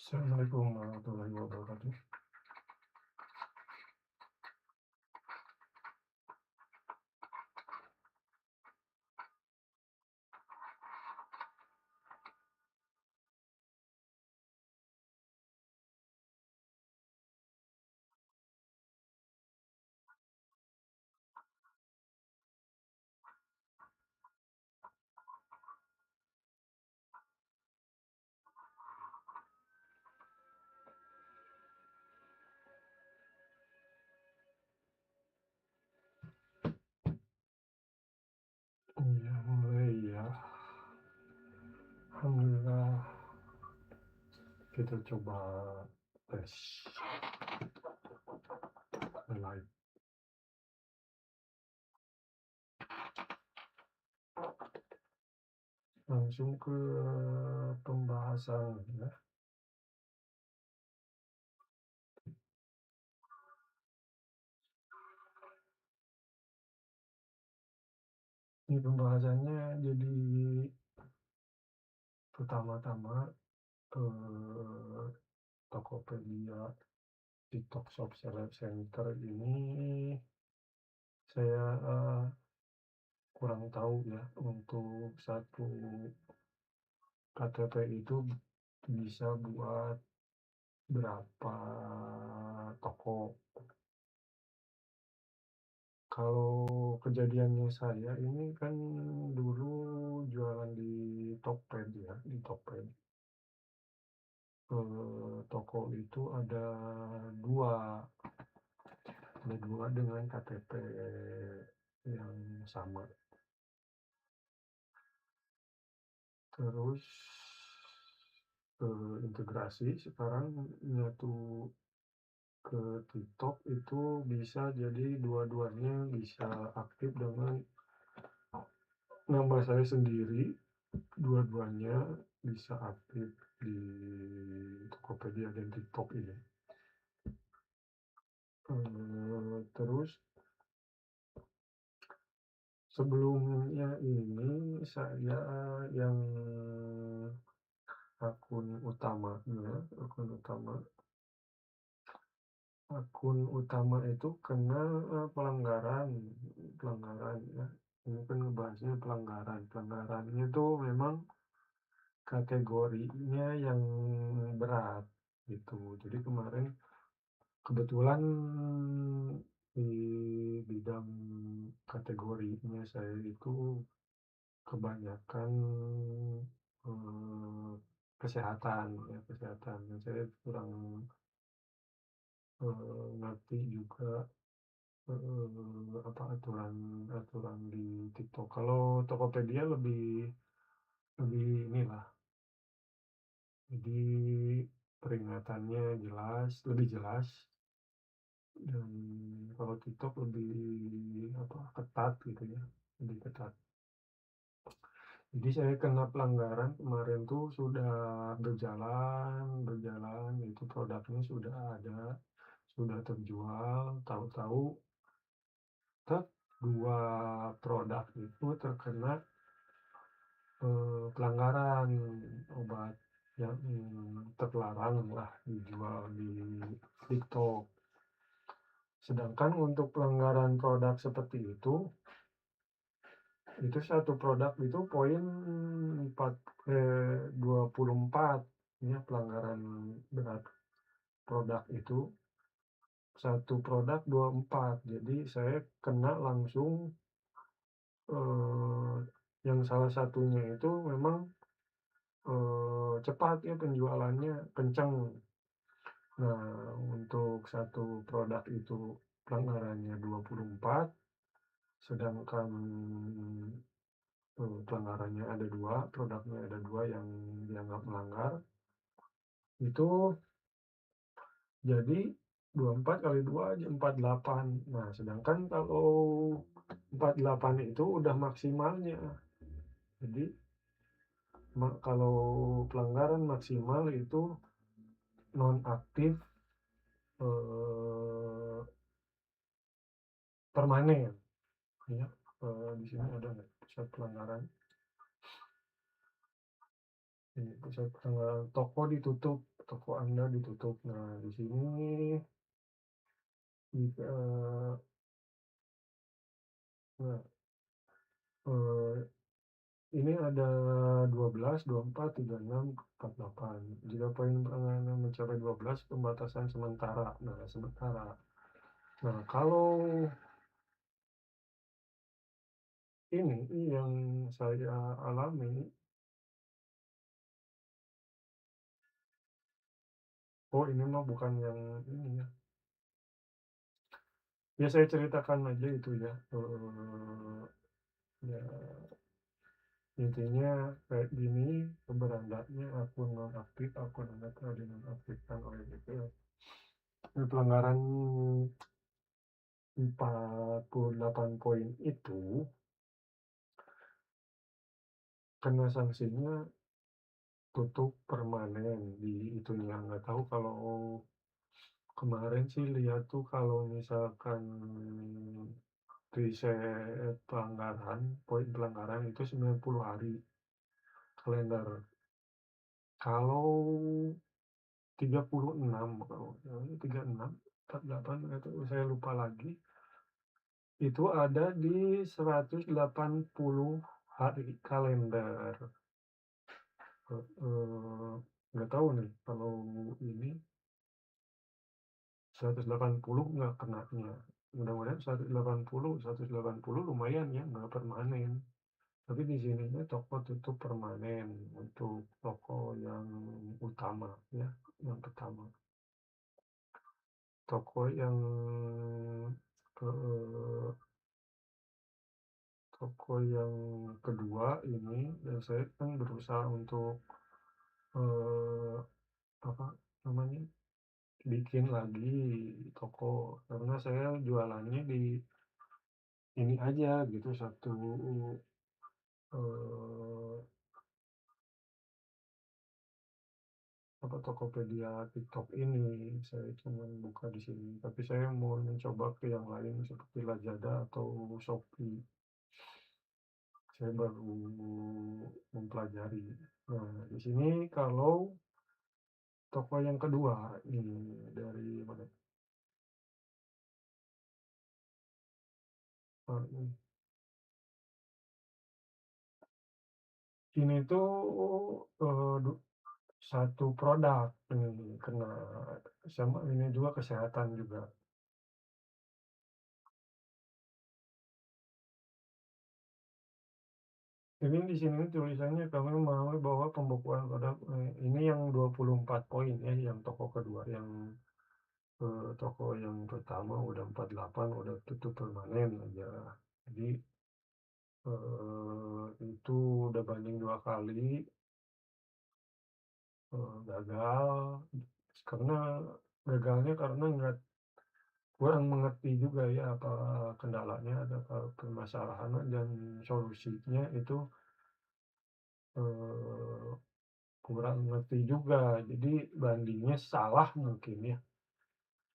Assalamualaikum warahmatullahi wabarakatuh. Iya, mulai ya. Alhamdulillah, kita coba tes live. Langsung ke pembahasan ya. Ini pembahasannya jadi pertama-tama eh, Tokopedia, TikTok Shop Seller Center ini saya kurang tahu ya, untuk satu KTP itu bisa buat berapa toko. Kalau kejadiannya saya ini kan dulu jualan di Tokped ya, di Tokped. Toko itu dua, ada dua dengan KTP yang sama. Terus integrasi sekarang nyatu ke TikTok itu bisa jadi dua-duanya bisa aktif dengan nama saya sendiri, dua-duanya bisa aktif di Tokopedia dan TikTok ini. Terus sebelumnya ini saya yang akun utamanya, akun utama itu kena pelanggaran, ya. Ini kan ngebahasnya pelanggaran. Pelanggarannya itu memang kategorinya yang berat gitu. Jadi kemarin kebetulan di bidang kategorinya saya itu kebanyakan eh, kesehatan ya, kesehatan. Dan saya kurang ngerti juga apa aturan di TikTok. Kalau Tokopedia lebih lebih inilah, jadi peringatannya jelas, lebih jelas. Dan kalau TikTok lebih apa, ketat gitu ya, lebih ketat. Jadi saya kena pelanggaran kemarin tuh sudah berjalan, itu produknya sudah ada, sudah terjual, tahu-tahu dua produk itu terkena pelanggaran obat yang terlarang lah dijual di TikTok. Sedangkan untuk pelanggaran produk seperti itu satu produk itu poin 24 ya, pelanggaran berat produk itu satu produk 24. Jadi saya kena langsung eh, yang salah satunya itu memang cepat ya, penjualannya kencang. Nah, untuk satu produk itu pelanggarannya 24, sedangkan pelanggarannya ada dua, produknya ada dua yang dianggap melanggar. Itu jadi 24 kali 2 aja 48. Nah, sedangkan kalau 48 itu udah maksimalnya. Jadi kalau pelanggaran maksimal itu nonaktif eh, permanen ya. Di sini ada nggak pusat pelanggaran? Ini pusat pelanggaran, toko ditutup toko Anda ditutup. Nah, di sini, eee, nah, eee, ini ada 12, 24, 36, 48. Jika poin Anda mencapai 12, pembatasan sementara. Nah, sementara. Nah, kalau ini yang saya alami, oh ini mah bukan yang ini ya. Ya saya ceritakan aja itu ya, ya intinya kayak gini, berandanya akun nonaktif, akun Anda telah dinonaktifkan oleh BPL. Ini pelanggaran 48 poin itu kena sanksinya tutup permanen di itunya. Nggak tahu kalau kemarin sih lihat tuh kalau misalkan riset pelanggaran, poin pelanggaran itu 90 hari kalender. Kalau 36, kalau 36, 48 itu saya lupa lagi, itu ada di 180 hari kalender. Nggak tahu nih kalau ini 180 nggak kenanya. Mudah-mudahan 180 lumayan ya, nggak permanen. Tapi di sininya toko tutup permanen untuk toko yang utama ya, yang pertama. Toko yang eee, toko yang kedua ini, ya saya kan berusaha untuk, eee, apa namanya, bikin lagi toko, karena saya jualannya di ini aja gitu, satu, eee, Tokopedia TikTok ini, saya cuma buka di sini, tapi saya mau mencoba ke yang lain seperti Lazada atau Shopee. Saya baru mempelajari. Nah, di sini kalau toko yang kedua ini dari mana? Ini tuh, satu produk ini kena, sama ini juga kesehatan juga. Ini di sini tulisannya kami memahami bahwa pembekuan produk, ini yang 24 poin ya, yang toko kedua, yang, toko yang pertama udah 48 udah tutup permanen aja. Jadi, itu udah banding 2 kali, gagal, karena gagalnya karena nggak kurang mengerti juga ya apa kendalanya, ada permasalahan dan solusinya itu, eee, kurang ngerti juga. Jadi bandingnya salah mungkin ya,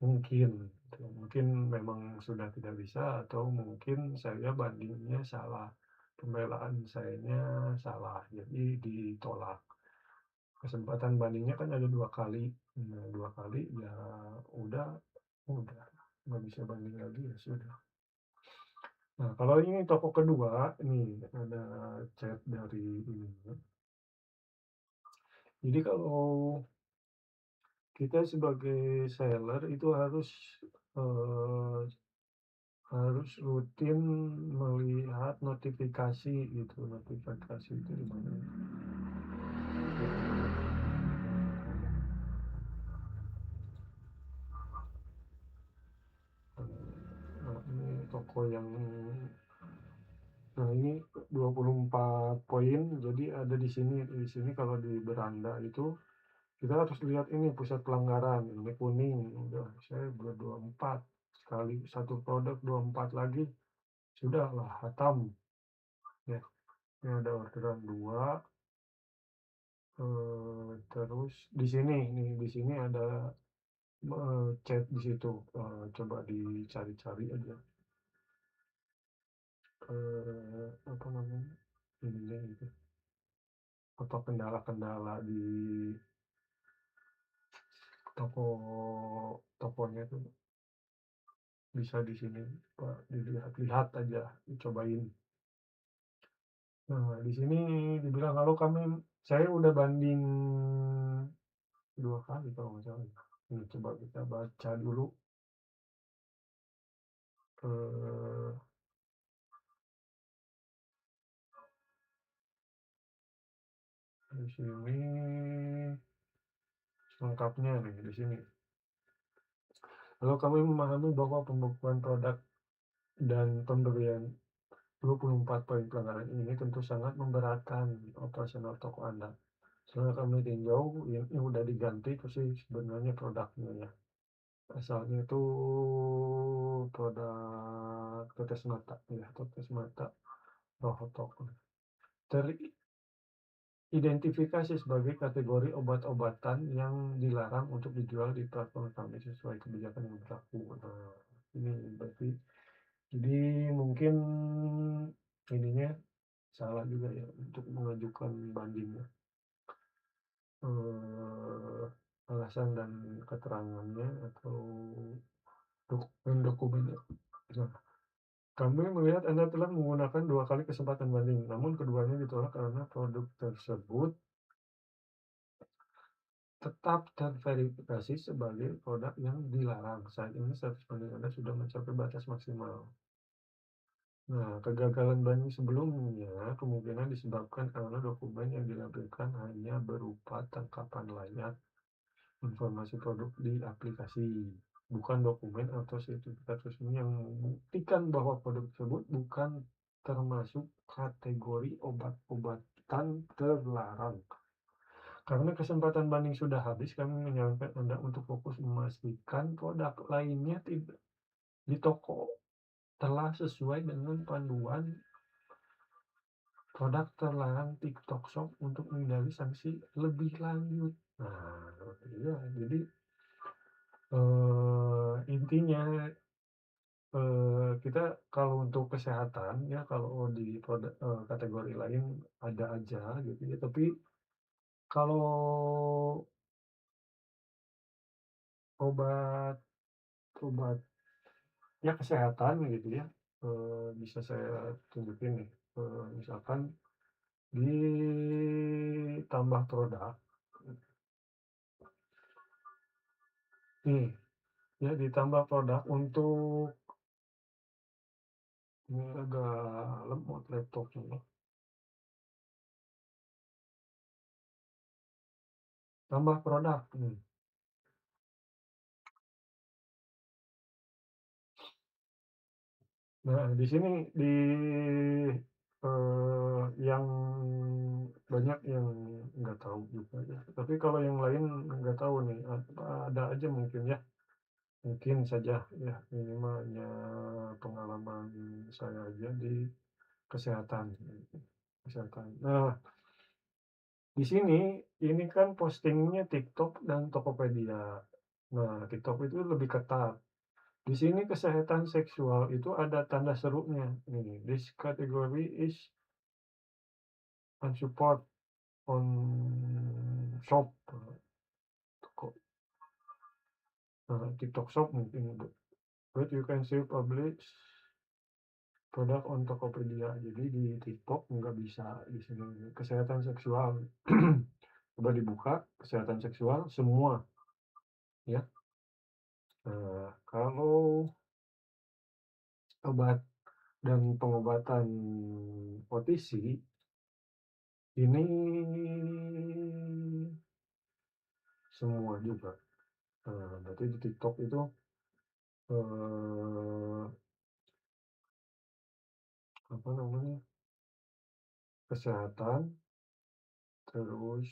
mungkin gitu. Mungkin memang sudah tidak bisa atau mungkin saya bandingnya salah, pembelaan sayanya salah, jadi ditolak. Kesempatan bandingnya kan ada 2 kali, nah 2 kali ya udah udah nggak bisa banding lagi, ya sudah. Nah, kalau ini toko kedua, nih ada chat dari ini. Jadi kalau kita sebagai seller itu eee, harus rutin melihat notifikasi gitu, notifikasi itu di mana ya? Ini toko yang, nah ini 24 poin, jadi ada di sini kalau di beranda itu kita harus lihat ini pusat pelanggaran, ini kuning, udah saya udah 24, sekali satu produk 24 lagi, sudahlah hatam ya. Ini ada orderan 2, terus di sini ada, chat di situ, coba dicari-cari aja, apa namanya, ininya itu, apa kendala-kendala toko tokonya tuh bisa di sini, dilihat-lihat aja, dicobain. Nah, di sini dibilang kalau saya udah banding 2 kali kalau nggak salah. Ini coba kita baca dulu, eee, di sini lengkapnya nih di sini. Kalau kami memahami bahwa pembekuan produk dan pemberian 24 poin pelanggaran ini tentu sangat memberatkan operasional toko Anda. Setelah kami tinjau, ini udah diganti itu sih sebenarnya produknya ya. Asalnya itu produk tetes mata ya, tetes mata Rohotok. Teridentifikasi sebagai kategori obat-obatan yang dilarang untuk dijual di platform kami sesuai kebijakan yang berlaku. Nah, ini berarti jadi mungkin ininya salah juga ya untuk mengajukan bandingnya. Alasan dan keterangannya atau dokumennya. Nah, kami melihat Anda telah menggunakan 2 kali kesempatan banding, namun keduanya ditolak karena produk tersebut tetap terverifikasi sebagai produk yang dilarang. Saat ini status banding Anda sudah mencapai batas maksimal. Nah, kegagalan banding sebelumnya kemungkinan disebabkan karena dokumen yang dilampirkan hanya berupa tangkapan layar informasi produk di aplikasi, bukan dokumen atau sertifikat resmi yang membuktikan bahwa produk tersebut bukan termasuk kategori obat-obatan terlarang. Karena kesempatan banding sudah habis, kami menyarankan Anda untuk fokus memastikan produk lainnya di toko telah sesuai dengan panduan produk terlarang TikTok Shop untuk menghindari sanksi lebih lanjut. Nah, iya, jadi intinya kita kalau untuk kesehatan ya, kalau di produk kategori lain ada aja gitu ya, tapi kalau obat obat ya kesehatan gitu ya, bisa saya tunjukin nih, misalkan ditambah produk nih, ya ditambah produk untuk ini agak lemot laptopnya nih, tambah produk nih. Nah, di sini yang banyak yang nggak tahu juga ya, tapi kalau yang lain nggak tahu nih, ada aja mungkin ya, mungkin saja ya, ini mah hanya pengalaman saya aja di kesehatan kesehatan. Nah, di sini, ini kan postingnya TikTok dan Tokopedia. Nah, TikTok itu lebih ketat. Di sini kesehatan seksual itu ada tanda serunya. Nih, this category is unsupport on shop, toko, TikTok Shop mungkin, but you can still publish produk on Tokopedia. Jadi di TikTok nggak bisa di sini. Kesehatan seksual. Coba dibuka, kesehatan seksual semua ya. Kalau obat dan pengobatan OTC ini semua juga. Berarti di TikTok itu, eee, apa namanya, kesehatan, terus,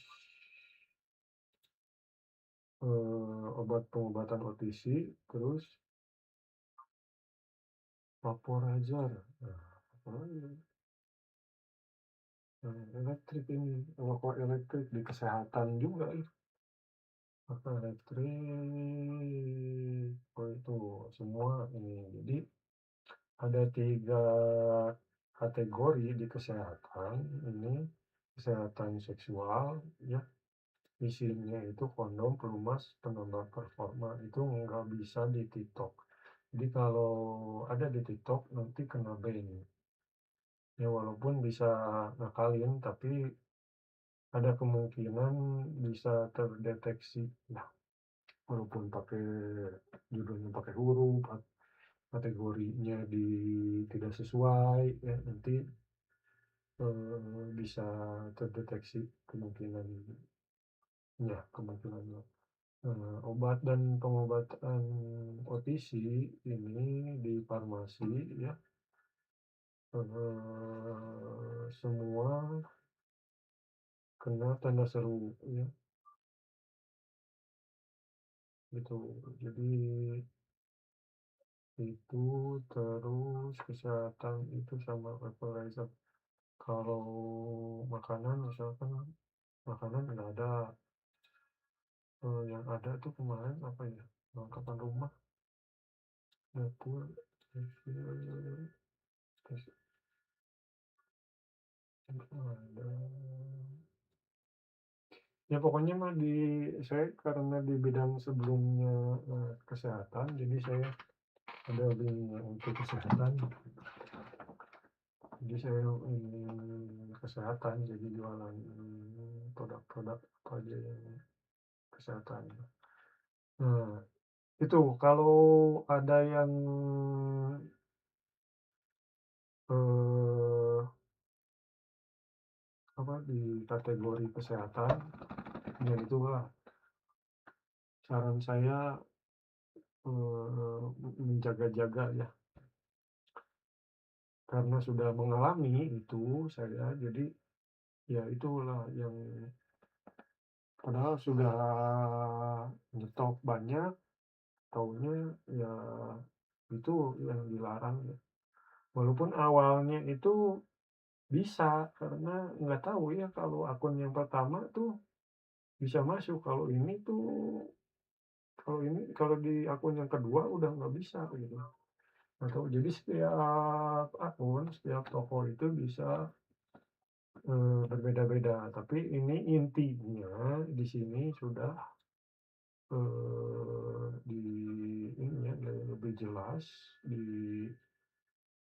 obat pengobatan OTC, terus vaporizer. Nah, apalagi, elektrik ini, rokok elektrik di kesehatan juga ya, rokok elektrik, oh itu semua ini. Jadi ada 3 kategori di kesehatan ini, kesehatan seksual ya, isinya itu kondom, pelumas, penambah performa, itu nggak bisa di TikTok. Jadi kalau ada di TikTok nanti kena ban. Ya walaupun bisa ngakalin, tapi ada kemungkinan bisa terdeteksi lah, walaupun pakai judulnya pakai huruf, kategorinya tidak sesuai, ya nanti bisa terdeteksi kemungkinannya, kemungkinannya. Obat dan pengobatan OTC ini di farmasi ya, semua kena tanda seru ya, gitu. Jadi itu terus kesehatan itu sama vaporizer. Kalau makanan misalkan makanan nggak ada, yang ada tuh kemarin apa ya, perlengkapan rumah, dapur, TV, terus ada, ya pokoknya mah saya karena di bidang sebelumnya, kesehatan, jadi saya ada linknya untuk kesehatan. Jadi saya kesehatan, jadi jualan produk-produk apa aja yang kesehatan. Nah, itu kalau ada yang eh, apa di kategori kesehatan, ya itulah saran saya, menjaga-jaga ya, karena sudah mengalami itu saya, jadi ya itulah yang padahal sudah nyetok banyak, taunya ya itu yang dilarang ya. Walaupun awalnya itu bisa, karena nggak tahu ya kalau akun yang pertama tuh bisa masuk, kalau di akun yang kedua udah nggak bisa gitu. Atau jadi setiap akun, setiap toko itu bisa berbeda-beda, tapi ini intinya di sini sudah di ini ya, lebih jelas di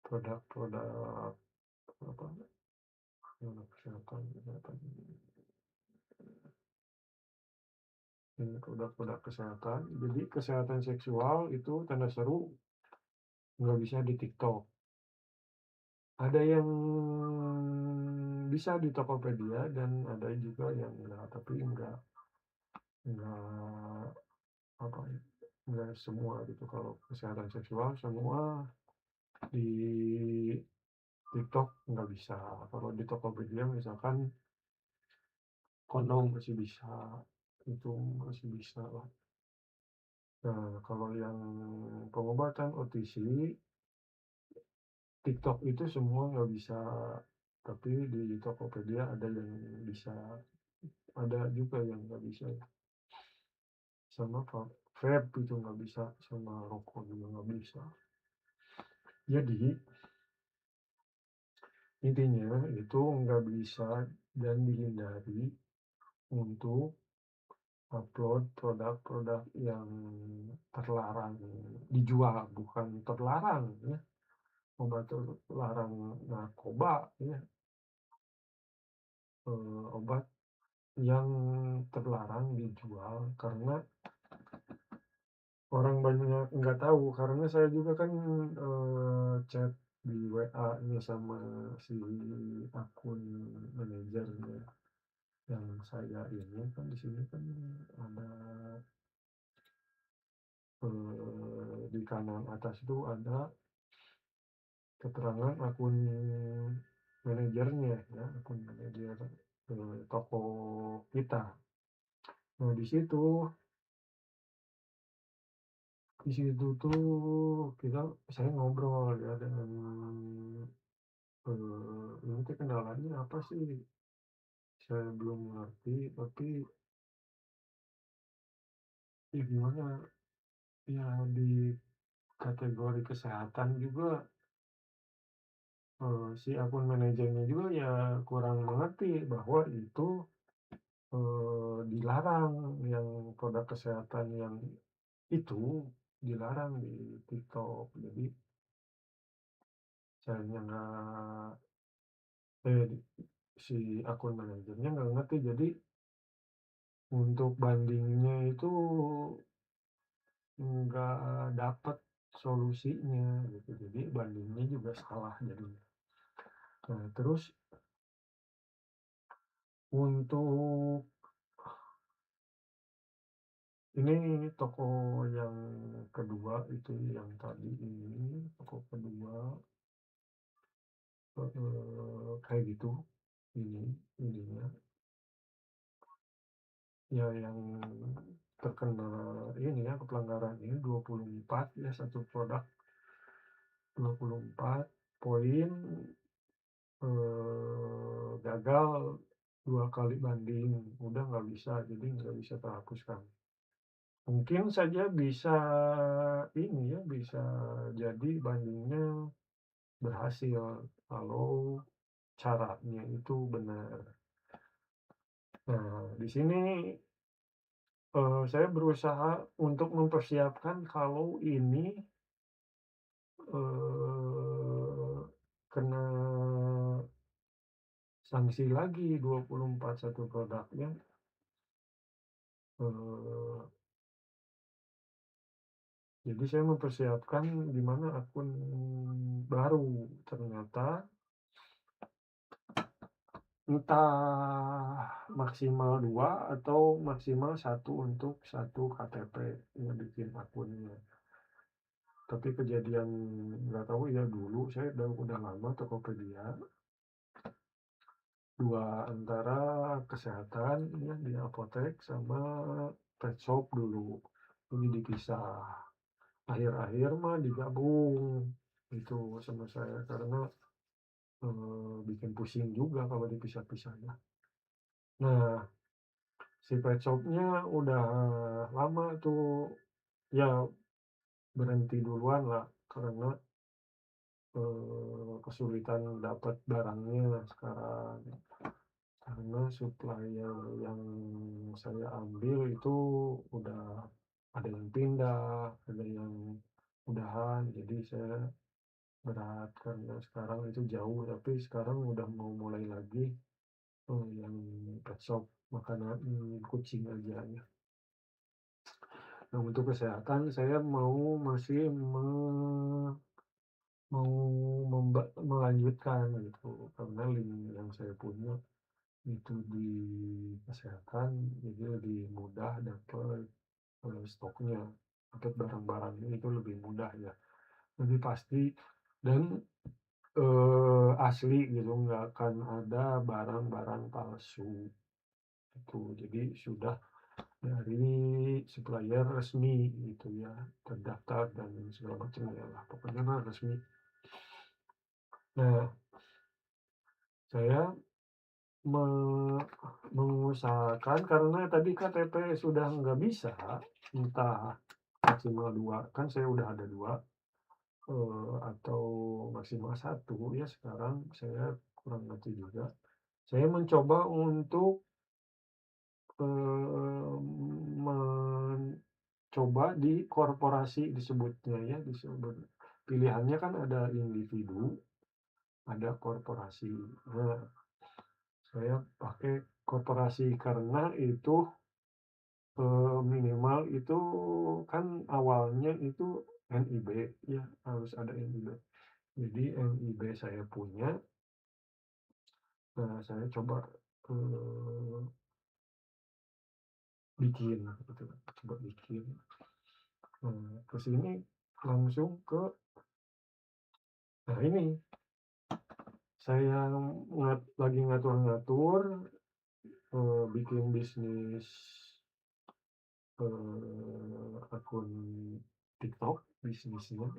produk-produk apa, kesehatan kesehatan, ini produk-produk kesehatan. Jadi kesehatan seksual itu tanda seru nggak bisa di TikTok. Ada yang bisa di Tokopedia dan ada juga yang enggak, tapi enggak apa ya, enggak semua gitu. Kalau kesehatan seksual semua di TikTok nggak bisa. Kalau di Tokopedia misalkan kondom masih bisa, itu masih bisa lah. Nah, kalau yang pengobatan OTC, TikTok itu semua nggak bisa, tapi di Tokopedia ada yang bisa, ada juga yang nggak bisa. Sama vape itu nggak bisa, sama rokok juga nggak bisa. Jadi intinya itu nggak bisa dan dihindari untuk upload produk-produk yang terlarang dijual, bukan terlarang ya, obat terlarang narkoba ya, obat yang terlarang dijual karena orang banyak nggak tahu, karena saya juga kan chat di WA-nya sama si akun manajernya yang saya ini kan, di sini kan ada di kanan atas itu ada keterangan akun manajernya ya, akun manajer toko kita. Nah di situ tuh saya ngobrol ya dengan ini tuh kendalanya apa sih? Saya belum ngerti, tapi ya gimana ya, di kategori kesehatan juga si akun manajernya juga ya kurang mengerti bahwa itu di dilarang, yang produk kesehatan yang itu dilarang di TikTok. Jadi sayanya eh, si akun manajernya nggak ngerti. Jadi untuk bandingnya itu nggak dapet solusinya gitu. Jadi bandingnya juga salah jadinya. Nah, terus untuk ini toko yang kedua itu yang tadi ini, toko kedua, kayak gitu ini ininya, ya yang terkena ini ya, pelanggaran ini 24 ya, satu produk 24 poin, gagal 2 kali banding, udah nggak bisa, jadi nggak bisa terhapuskan. Mungkin saja bisa ini ya, bisa jadi bandingnya berhasil kalau caranya itu benar. Nah, di sini, saya berusaha untuk mempersiapkan kalau ini, eee, kena sanksi lagi 24 satu produknya, eee, jadi saya mempersiapkan gimana akun baru. Ternyata entah maksimal 2 atau maksimal satu untuk satu KTP yang bikin akunnya. Tapi kejadian nggak tahu ya, dulu saya udah lama Tokopedia, 2 antara kesehatan ya di apotek sama pet shop dulu, ini dipisah. Akhir-akhir mah digabung, itu sama saya karena, bikin pusing juga kalau dipisah-pisah ya. Nah, si pet shop-nya udah lama tuh, ya berhenti duluan lah karena, kesulitan dapat barangnya sekarang. Karena supplier yang saya ambil itu udah ada yang pindah, ada yang udahan, jadi saya berat karena sekarang itu jauh, tapi sekarang udah mau mulai lagi, yang pet shop makanan kucing aja ya. Nah, untuk kesehatan saya masih mau melanjutkan gitu, karena link yang saya punya itu di kesehatan, jadi lebih mudah dapat, stoknya, dapat barang-barangnya itu lebih mudah ya, lebih pasti dan, asli gitu, nggak akan ada barang-barang palsu, itu. Jadi sudah dari supplier resmi gitu ya, terdaftar dan segala macam ya lah, pokoknya mah resmi. Nah, saya me mengusahakan karena tadi KTP sudah nggak bisa, entah maksimal 2 kan saya udah ada 2, atau maksimal satu ya sekarang saya kurang ngerti juga. Saya mencoba untuk, mencoba di korporasi disebutnya ya, disebut pilihannya kan ada individu, ada korporasi. Nah, saya pakai korporasi karena itu, minimal itu kan awalnya itu NIB ya, harus ada NIB. Jadi NIB saya punya, nah saya coba, eee, bikin gitu, coba bikin. Ke sini langsung ke nah ini, saya lagi ngatur-ngatur, bikin bisnis, akun TikTok, bisnisnya,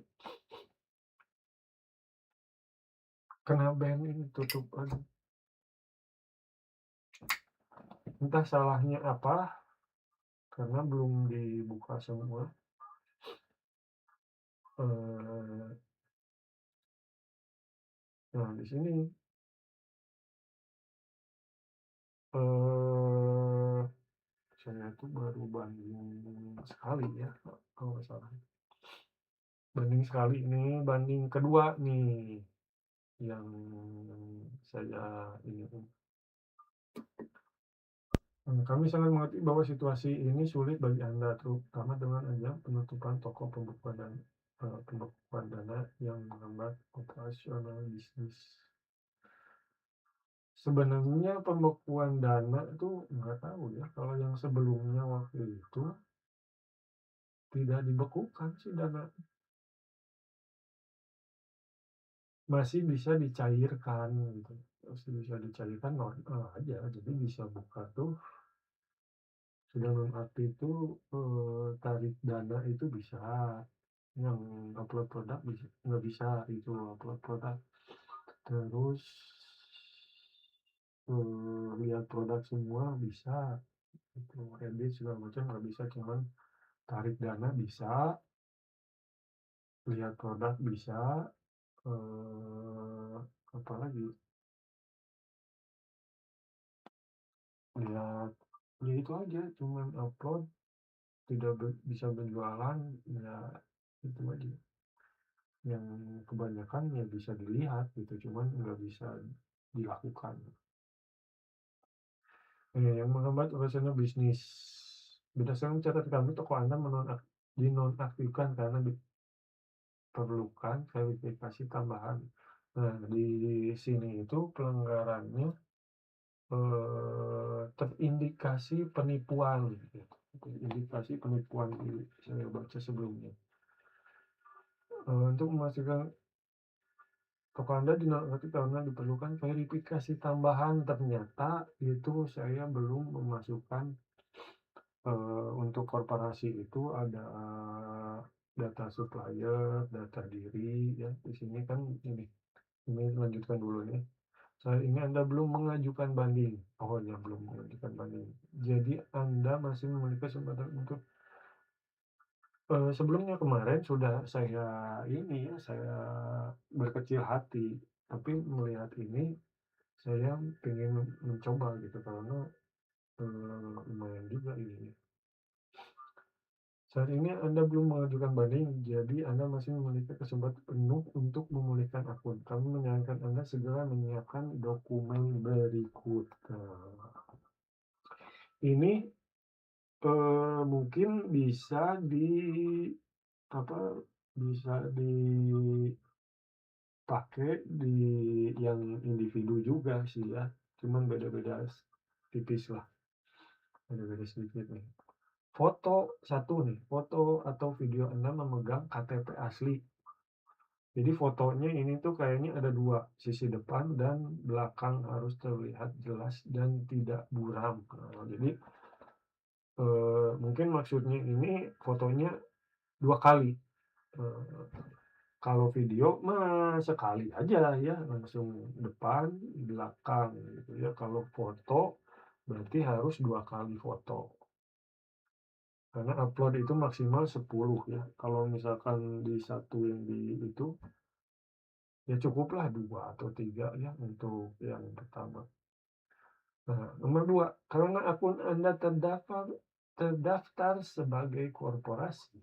kena ban ini, tutup aduh, entah salahnya apa, karena belum dibuka semua, eee, nah di sini, eee, saya tuh baru banding sekali ya, kalau nggak salah. Banding sekali ini, banding kedua nih, yang saya ini. Kami sangat mengerti bahwa situasi ini sulit bagi Anda, terutama dengan adanya penutupan toko pembekuan dana yang menghambat operasional bisnis. Sebenarnya pembekuan dana itu nggak tahu ya, kalau yang sebelumnya waktu itu tidak dibekukan sih dana, masih bisa dicairkan gitu, masih bisa dicairkan normal aja, jadi bisa buka tuh sudah nonaktif itu, tarik dana itu bisa, yang upload produk nggak bisa itu upload produk. Terus, lihat produk semua bisa, itu edit segala macam nggak bisa, cuman tarik dana bisa, lihat produk bisa, eee, apalagi, lihat ya itu aja, cuman upload, tidak bisa berjualan, ya itu aja. Yang kebanyakan ya bisa dilihat gitu, cuman nggak bisa dilakukan. Yang menghambat operasional bisnis. Berdasarkan catatan kami, toko Anda dinonaktifkan karena diperlukan verifikasi tambahan. Nah, di sini itu pelanggarannya, terindikasi penipuan gitu, terindikasi penipuan saya baca sebelumnya. Untuk memastikan toko Anda dinonaktif karena diperlukan verifikasi tambahan, ternyata itu saya belum memasukkan, untuk korporasi itu ada data supplier, data diri ya, di sini kan ini lanjutkan dulu nih. Saat ini Anda belum mengajukan banding. Oh ya, belum mengajukan banding. Jadi Anda masih memiliki kesempatan untuk, sebelumnya kemarin sudah saya ini ya, saya berkecil hati, tapi melihat ini saya pengen mencoba gitu, karena, lumayan juga ini. Saat ini Anda belum mengajukan banding, jadi Anda masih memiliki kesempatan penuh untuk memulihkan akun. Kami menyarankan Anda segera menyiapkan dokumen berikut. Nah, ini, mungkin bisa apa, bisa dipakai di yang individu juga sih ya, cuman beda-beda tipis lah, beda-beda sedikit nih. Foto satu nih, foto atau video Anda memegang KTP asli. Jadi fotonya ini tuh kayaknya ada dua, sisi depan dan belakang harus terlihat jelas dan tidak buram. Nah, jadi, mungkin maksudnya ini fotonya 2 kali, eee, kalau video mah sekali aja ya, langsung depan, belakang gitu ya. Kalau foto berarti harus 2 kali foto, karena upload itu maksimal 10 ya. Kalau misalkan disatuin di itu, ya cukuplah 2 atau 3 ya untuk yang pertama. Nah, nomor 2, karena akun Anda terdaftar sebagai korporasi,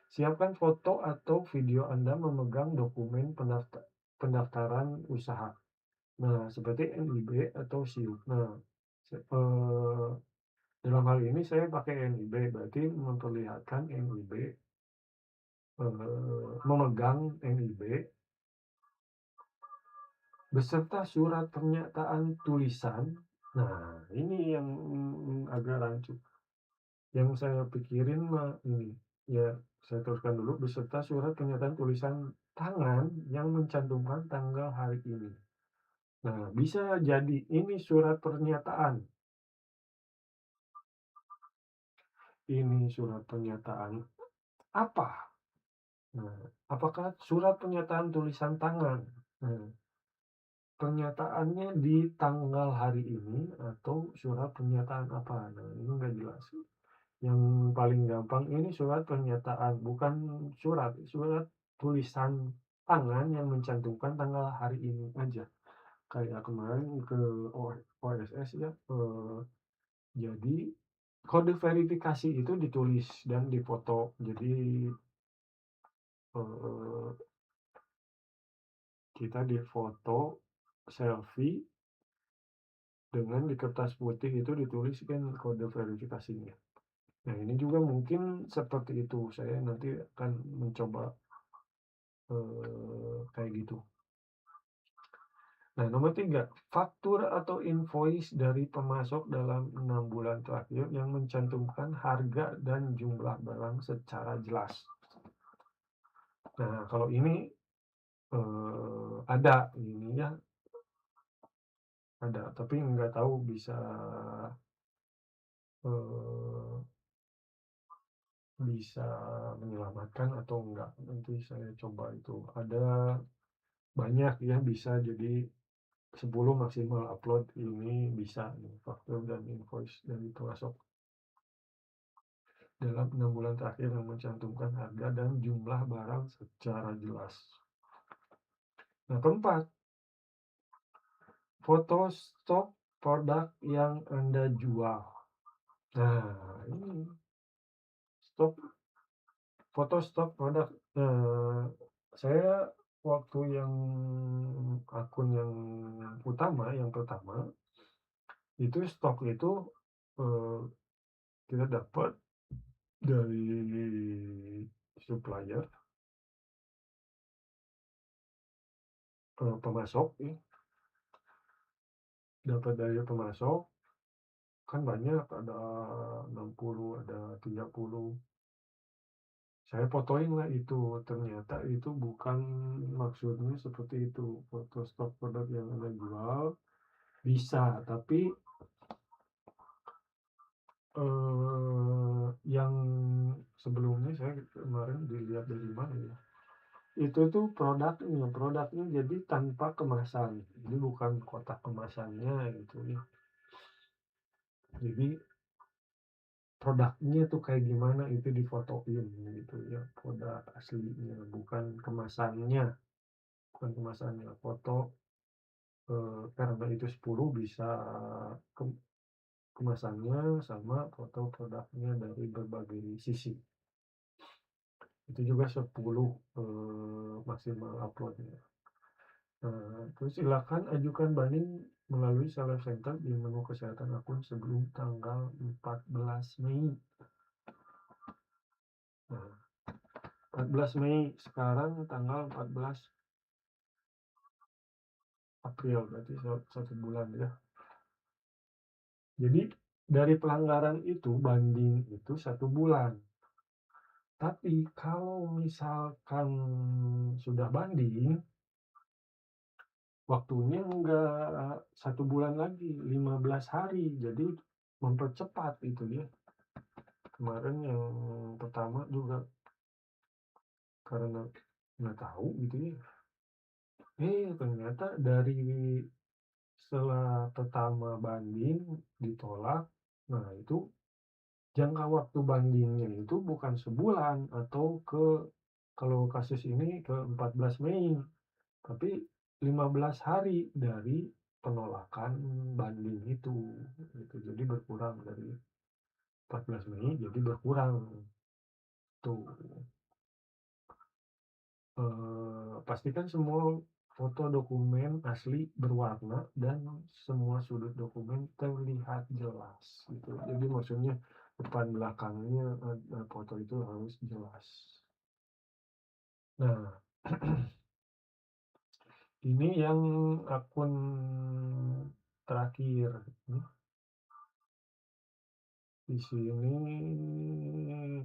siapkan foto atau video Anda memegang dokumen pendaftaran usaha. Nah, seperti NIB atau SIUK. Nah, dalam hal ini saya pakai NIB, berarti memperlihatkan NIB, memegang NIB beserta surat pernyataan tulisan. Nah, ini yang, agak rancu. Yang saya pikirin mah ini, ya saya teruskan dulu, beserta surat pernyataan tulisan tangan yang mencantumkan tanggal hari ini. Nah, bisa jadi ini surat pernyataan. Ini surat pernyataan apa? Nah, apakah surat pernyataan tulisan tangan? Nah, pernyataannya di tanggal hari ini atau surat pernyataan apa? Nah, ini nggak jelas. Yang paling gampang ini surat pernyataan, bukan surat tulisan tangan yang mencantumkan tanggal hari ini aja. Kayak kemarin ke OSS ya, jadi kode verifikasi itu ditulis dan difoto. Jadi, eee, kita difoto selfie dengan di kertas putih itu dituliskan kode verifikasinya. Nah, ini juga mungkin seperti itu, saya nanti akan mencoba, kayak gitu. Nah, nomor 3, faktur atau invoice dari pemasok dalam 6 bulan terakhir yang mencantumkan harga dan jumlah barang secara jelas. Nah, kalau ini, ada ininya, ada, tapi nggak tahu bisa, eee, bisa menyelamatkan atau enggak, nanti saya coba itu. Ada banyak ya, bisa jadi 10 maksimal upload ini bisa nih, faktur dan invoice dari pemasok dalam 6 bulan terakhir yang mencantumkan harga dan jumlah barang secara jelas. Nah, keempat, foto stok produk yang Anda jual. Nah, ini stok foto stok produk, saya waktu yang akun yang utama, yang pertama, itu stok itu, eee, kita dapat dari supplier, pemasok ya, dapat dari pemasok, kan banyak, ada 60, ada 30. Saya fotoin lah itu, ternyata itu bukan maksudnya seperti itu, foto stok produk yang Anda jual bisa, tapi, yang sebelumnya saya kemarin dilihat dari mana ya, itu tuh produknya jadi tanpa kemasan, jadi bukan kotak kemasannya gitu ya. Jadi produknya tuh kayak gimana itu difotoin gitu ya, produk aslinya, bukan kemasannya, foto, karena itu 10 bisa kem kemasannya sama foto produknya dari berbagai sisi. Itu juga 10, maksimal upload-nya. Terus silakan ajukan banding melalui Seller Center di menu kesehatan akun sebelum tanggal 14 Mei. Nah, 14 Mei, sekarang tanggal 14 April, berarti 1 bulan ya. Jadi dari pelanggaran itu, banding itu 1 bulan. Tapi kalau misalkan sudah banding, waktunya enggak 1 bulan lagi, 15 hari. Jadi mempercepat itu ya. Kemarin yang pertama juga karena nggak tahu gitu ya. Ternyata dari setelah pertama banding ditolak, nah itu jangka waktu bandingnya itu bukan sebulan atau kalau kasus ini ke 14 Mei, tapi 15 hari dari penolakan banding itu, gitu. Jadi berkurang dari 14 Mei jadi berkurang tuh. Pastikan semua foto dokumen asli berwarna dan semua sudut dokumen terlihat jelas gitu. Jadi maksudnya depan belakangnya, foto itu harus jelas. Nah, ini yang akun terakhir nih, di sini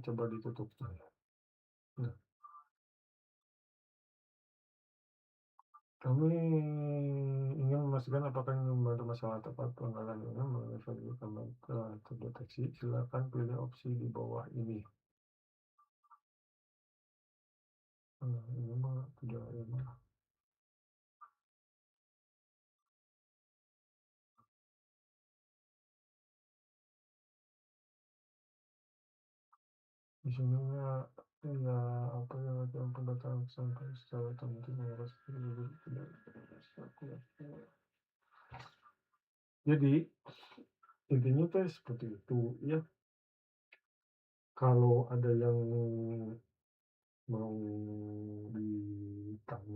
coba ditutup. Nah, kami ingin memastikan apakah ingin membantu masalah tepat pelanggaran ini mengenai value tambah telah terdeteksi. Silakan pilih opsi di bawah ini. Ini mah tidak ini. Di sini ya apa yang ada pendataan sampai secara tertentu harus tidak. Jadi intinya tuh seperti itu ya. Kalau ada yang mau ditanyakan,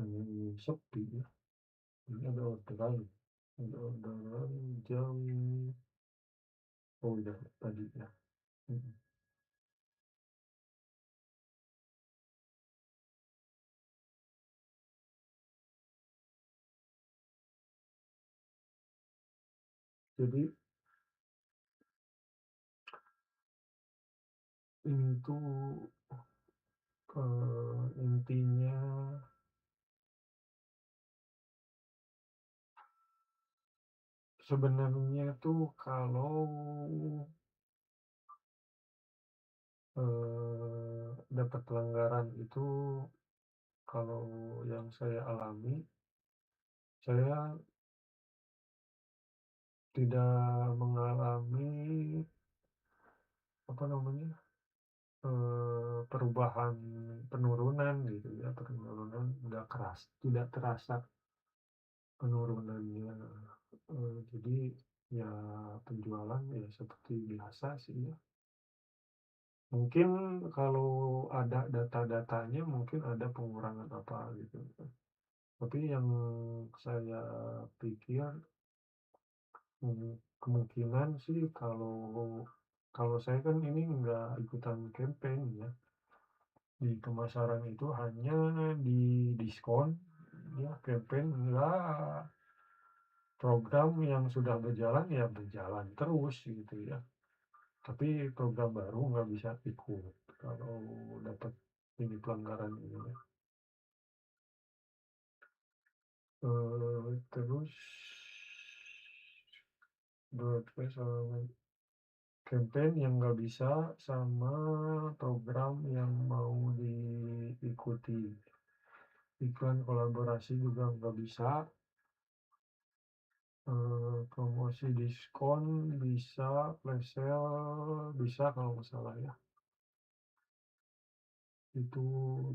ini sepi ya, ini ada orderan jam, oh udah tadi ya, mhm. Jadi ini tuh, intinya sebenarnya tuh kalau, dapat pelanggaran itu, kalau yang saya alami, saya tidak mengalami, apa namanya, perubahan, penurunan gitu ya, penurunan nggak tidak terasa penurunannya, jadi ya penjualan ya seperti biasa sih ya. Mungkin kalau ada data-datanya mungkin ada pengurangan apa gitu kan. Tapi yang saya pikir, kemungkinan sih kalau kalau saya kan ini nggak ikutan campaign ya, di pemasaran itu hanya di diskon, ya campaign enggak, program yang sudah berjalan ya berjalan terus gitu ya. Tapi program baru nggak bisa ikut kalau dapat ini pelanggaran ini ya. Terus broadcast sama campaign yang nggak bisa, sama program yang mau diikuti. Iklan kolaborasi juga nggak bisa, promosi diskon bisa, flash sale bisa kalau nggak salah ya. Itu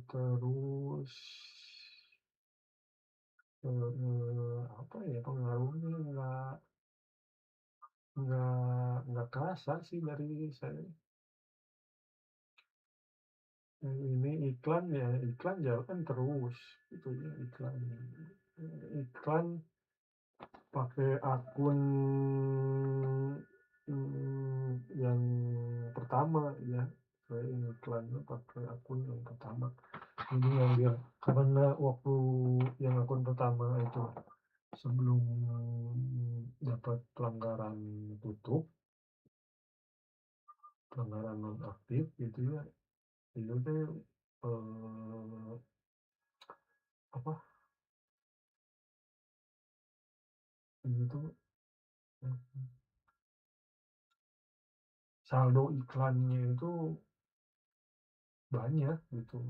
terus, apa ya, pengaruhnya nggak kerasa sih dari saya. Ini iklan ya, iklan jalan terus, itu ya iklan. Iklan pakai akun, yang pertama ya, saya iklannya pakai akun yang pertama. Jadi ngambil karena waktu yang akun pertama itu sebelum dapat pelanggaran tutup, pelanggaran nonaktif gitu ya, itu tuh, apa, ini tuh, saldo iklannya itu banyak gitu,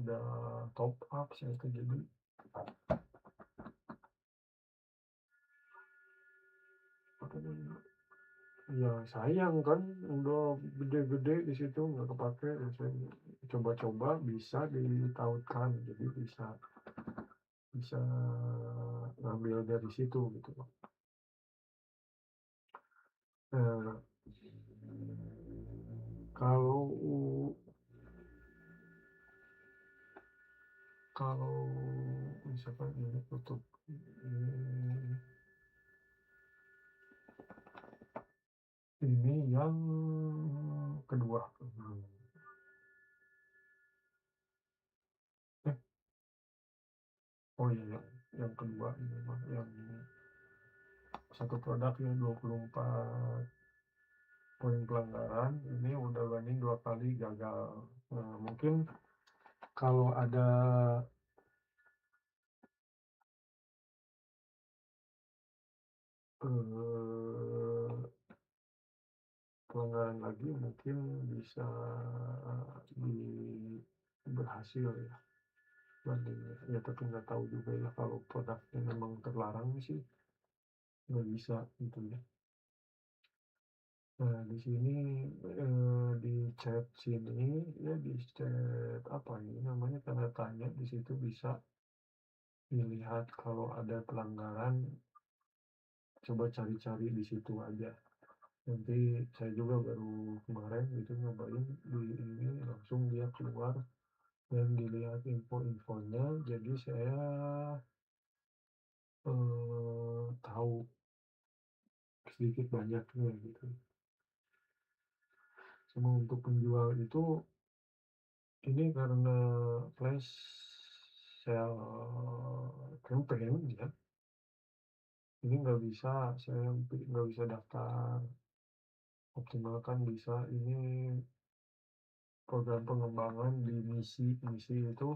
udah top up saya tuh jadi, apa namanya, ya sayang kan udah gede-gede di situ nggak kepake, saya coba-coba bisa ditautkan, jadi bisa bisa ngambil dari situ gitu. Nah, kalau kalau misalkan ini tutup, ini yang kedua, eh, oh iya yang kedua ini mah yang satu produk yang 24 poin pelanggaran, ini udah banding 2 kali gagal. Nah, mungkin kalau ada, eee, pelanggaran lagi mungkin bisa di berhasil ya bandingnya. Ya tapi nggak tahu juga ya kalau produknya memang terlarang sih nggak bisa gitu ya. Nah di sini, di chat sini ya, di chat apa ini namanya, tanda tanya, di situ bisa dilihat kalau ada pelanggaran, coba cari-cari di situ aja. Nanti saya juga baru kemarin gitu nyobain beli ini, langsung dia keluar dan dilihat info-infonya, jadi saya, tahu sedikit banyaknya gitu. Sama untuk penjual itu, ini karena flash sale campaign ya, ini nggak bisa daftar, optimalkan bisa ini program pengembangan di misi. Misi itu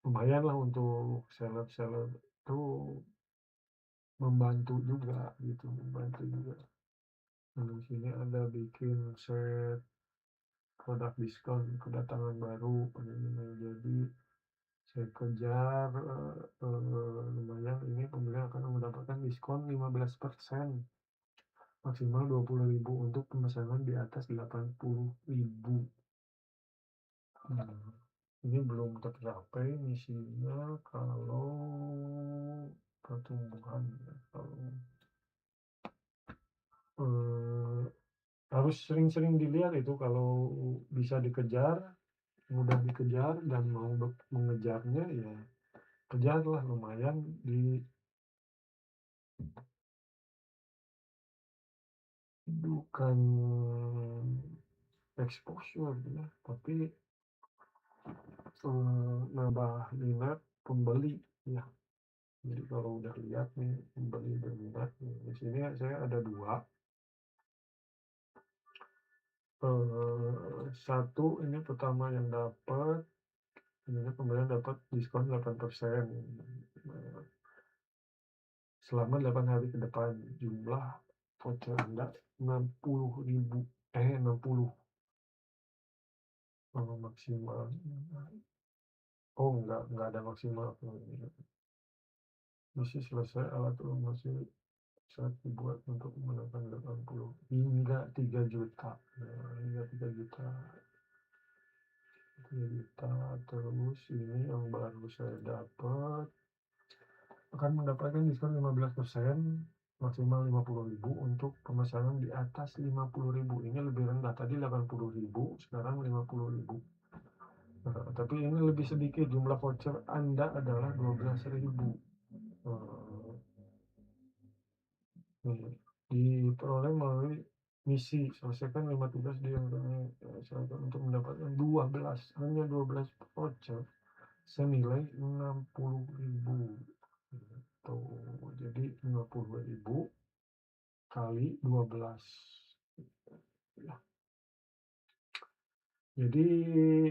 lumayan lah untuk seleb-seleb itu membantu juga gitu, membantu juga. Nah, di sini ada bikin set produk diskon kedatangan baru, ini jadi saya kejar, lumayan ini pembeli akan mendapatkan diskon 15%, maksimal 20.000 untuk pemesanan di atas 80.000. Nah, ini belum tercapai misinya kalau pertumbuhan ya, kalau, eee, harus sering-sering dilihat itu kalau bisa dikejar, mudah dikejar dan mau mengejarnya ya kejarlah, lumayan di bukan exposure ya, tapi, nambah minat pembeli ya. Jadi kalau udah lihat nih pembeli berminat nih, di sini saya ada 2, 1 ini pertama yang dapat, ini pembelian dapat diskon 8%, selama 8 hari ke depan. Jumlah voucher Anda 60.000, 60, maksimal. Oh, enggak ada maksimal, misi selesai alat masih saat dibuat untuk memenangkan 80 hingga 3 juta. Nah, hingga 3 juta, 3 juta. Terus ini yang baru saya dapat, akan mendapatkan diskon 15%, maksimal 50.000 untuk pemesanan di atas 50.000. Ini lebih rendah, tadi 80.000, sekarang 50.000. Nah, tapi ini lebih sedikit, jumlah voucher Anda adalah 12.000. Eee, nih, diperoleh melalui misi, selesaikan 5 tugas di antaranya, untuk mendapatkan 12, hanya 12 voucher senilai 60.000 gitu. Jadi 50.000 kali 12 ya. Jadi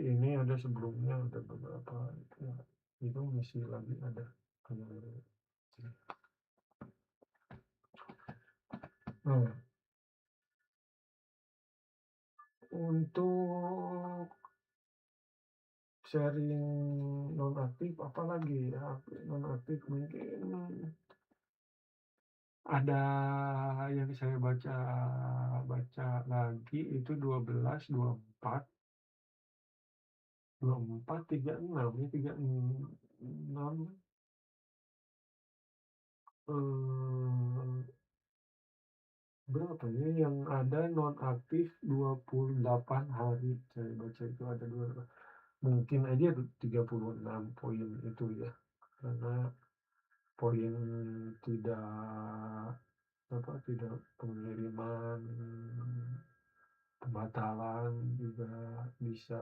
ini ada sebelumnya, ada beberapa ya, itu misi lagi ada. Nah, untuk sharing nonaktif apalagi ya, nonaktif mungkin ada yang saya baca baca lagi itu 12, 24, 24, 36 ya, 36, berapa ya yang ada nonaktif 28 hari, saya baca itu ada 2, mungkin aja 36 poin itu ya, karena poin tidak tidak pengiriman, pembatalan juga bisa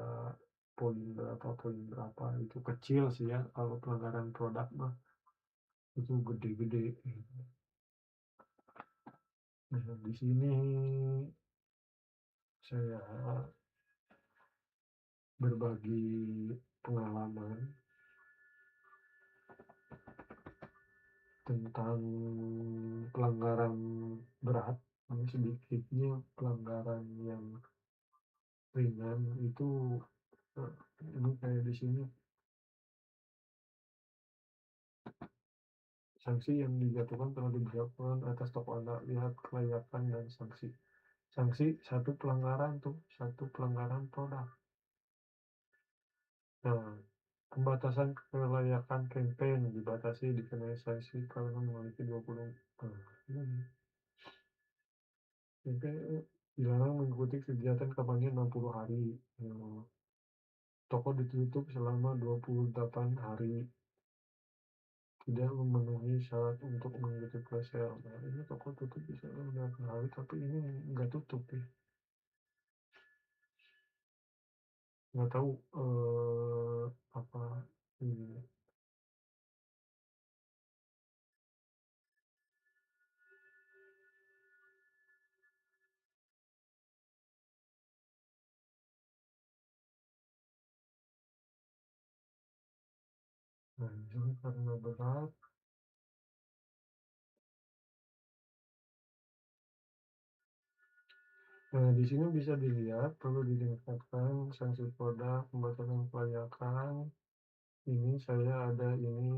poin berapa itu kecil sih ya, kalau pelanggaran produk mah itu gede-gede. Nah, di sini saya berbagi pengalaman tentang pelanggaran berat, ini sedikitnya pelanggaran yang ringan itu, eh, ini kayak di sini sanksi yang dijatuhkan telah diberlakukan atas toko Anda, lihat kelayakan dan sanksi. Sanksi satu pelanggaran produk. Nah, pembatasan kelayakan campaign dibatasi dikenai sanksi karena memiliki 20. Nah, ini Jadi dilarang mengikuti kegiatan kampanye 60 hari, toko ditutup selama 28 hari, tidak memenuhi syarat untuk mengikuti presale. Nah, ini toko tutup bisa 28 hari, tapi ini nggak tutup ya. Nggak tahu, apa ini. Nah, di sini karena berat. Nah, di sini bisa dilihat perlu ditingkatkan sanksi produk, pembatasan kelayakan. Ini saya ada ini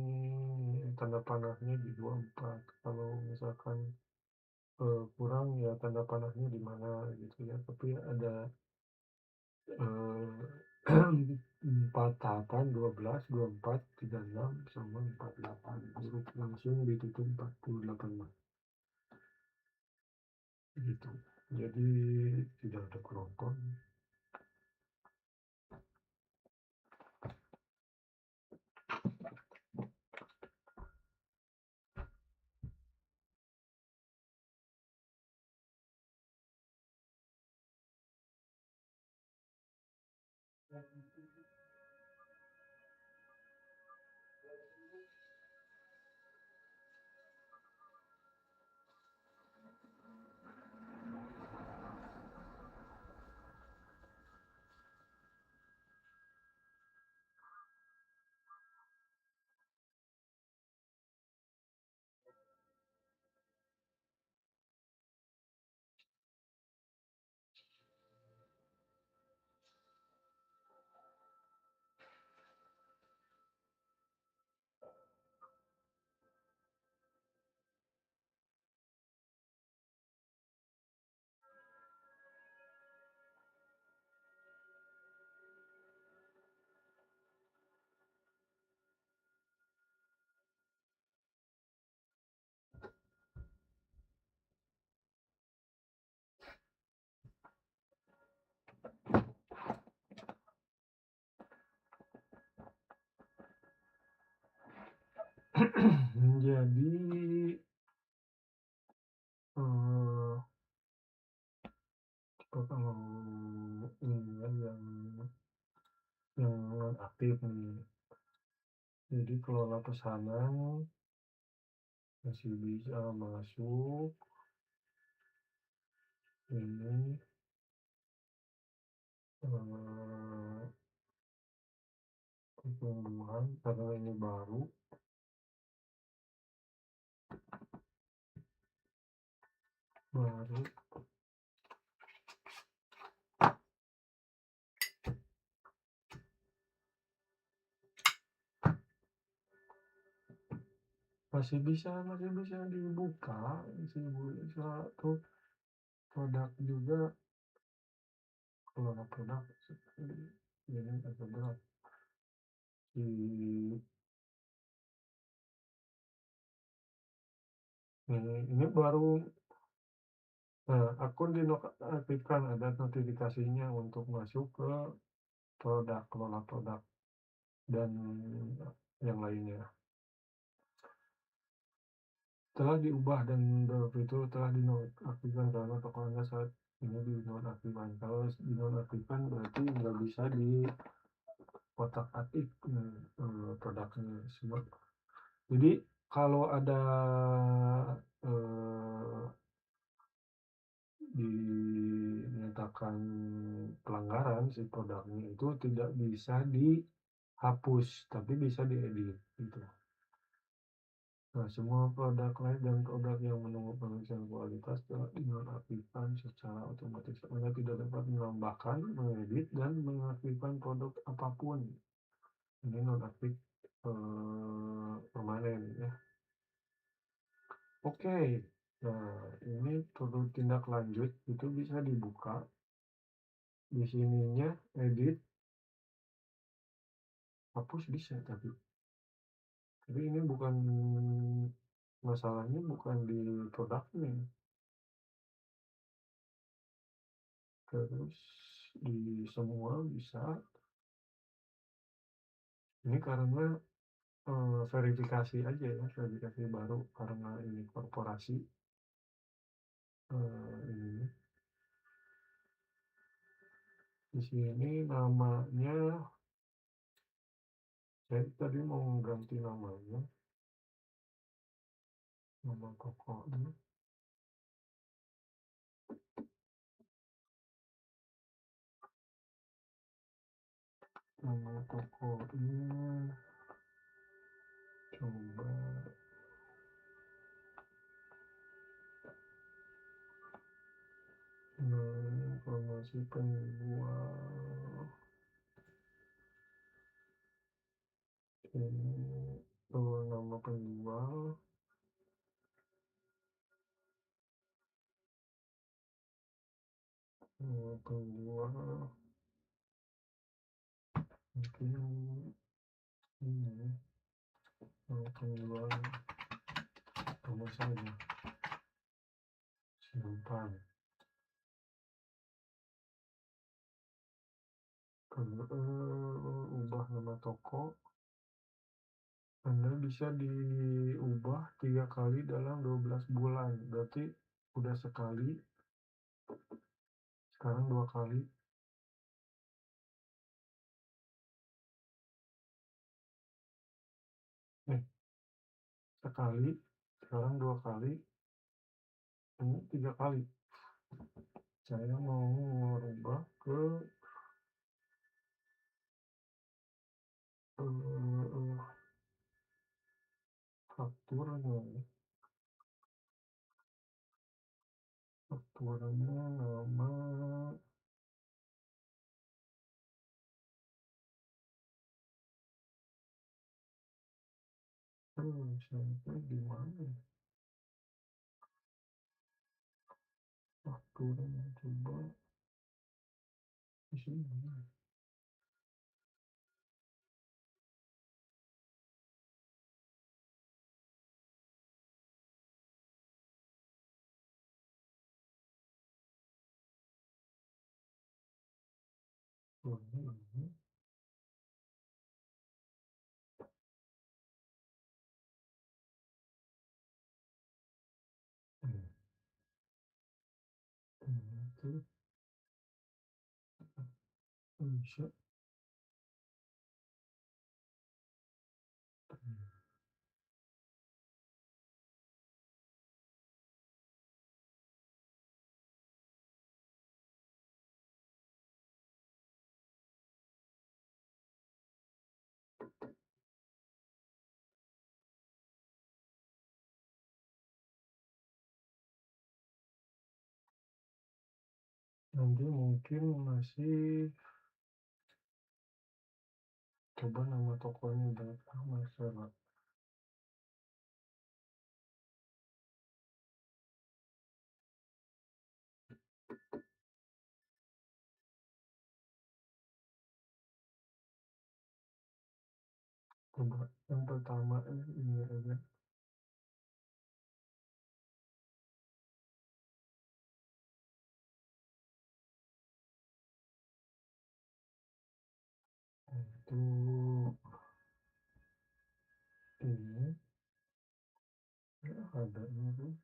tanda panahnya di 24. Kalau misalkan kurang ya tanda panahnya di mana gitu ya. Tapi ada eh, 4 tahapan 12, 24, 36 sama 48. Huruf langsung ditutup 48 gitu. Jadi tidak ada kelompok. Jadi eh kalau ini ya yang aktif nih. Jadi kelola pesanan masih bisa masuk ini eh pertumbuhan karena ini baru masih bisa dibuka, masih bisa tuh produk juga kelola produk ini agak berat di ini baru. Nah, akun dinonaktifkan, ada notifikasinya untuk masuk ke produk, kelola produk, dan yang lainnya. Telah diubah dan fitur telah dinonaktifkan karena toko Anda saat ini dinonaktifkan. Kalau dinonaktifkan berarti nggak bisa di otak-atik produknya semua. Jadi kalau ada eh, dinyatakan pelanggaran si produknya itu tidak bisa dihapus, tapi bisa diedit gitu. Nah, semua produk lain dan produk yang menunggu pemeriksaan kualitas telah dinonaktifkan secara otomatis. Anda tidak dapat menambahkan, mengedit, dan mengaktifkan produk apapun. Ini nonaktif permanen ya. Oke, nah ini perlu tindak lanjut, itu bisa dibuka di sininya, edit, hapus bisa, tapi ini bukan masalahnya, bukan di produknya. terus di semua bisa. Ini karena, verifikasi aja ya, verifikasi baru karena ini korporasi, ininya. Di sini namanya saya tadi mau ganti namanya, nama tokonya, nama tokonya coba, informasi penjual, ini nama penjual, mungkin ini nama penjual nama saja simpan. Ubah nama toko, Anda bisa diubah 3 kali dalam 12 bulan. Berarti udah sekali, sekarang 2 kali. Nih, sekali, sekarang 2 kali, ini 3 kali. Saya mau merubah ke fakturnya ya. Fakturnya nama sampai di mana ya? Fakturnya coba di sini. Oh, ini. Itu bisa. Nanti mungkin masih coba nama tokonya berapa masalah. Coba yang pertama ini aja. Untuk ini ya, ada ini tuh.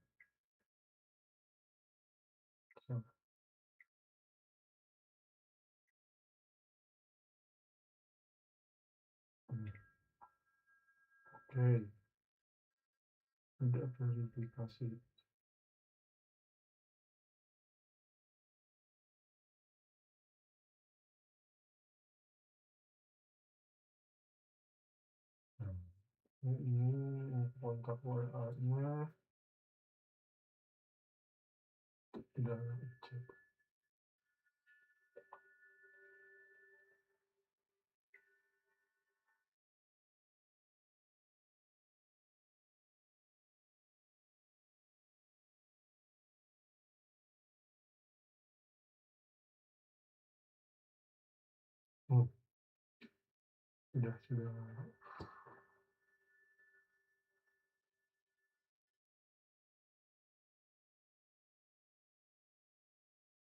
Oke, ada verifikasi. Nah, ini kontak WA-nya tidak cek. Sudah.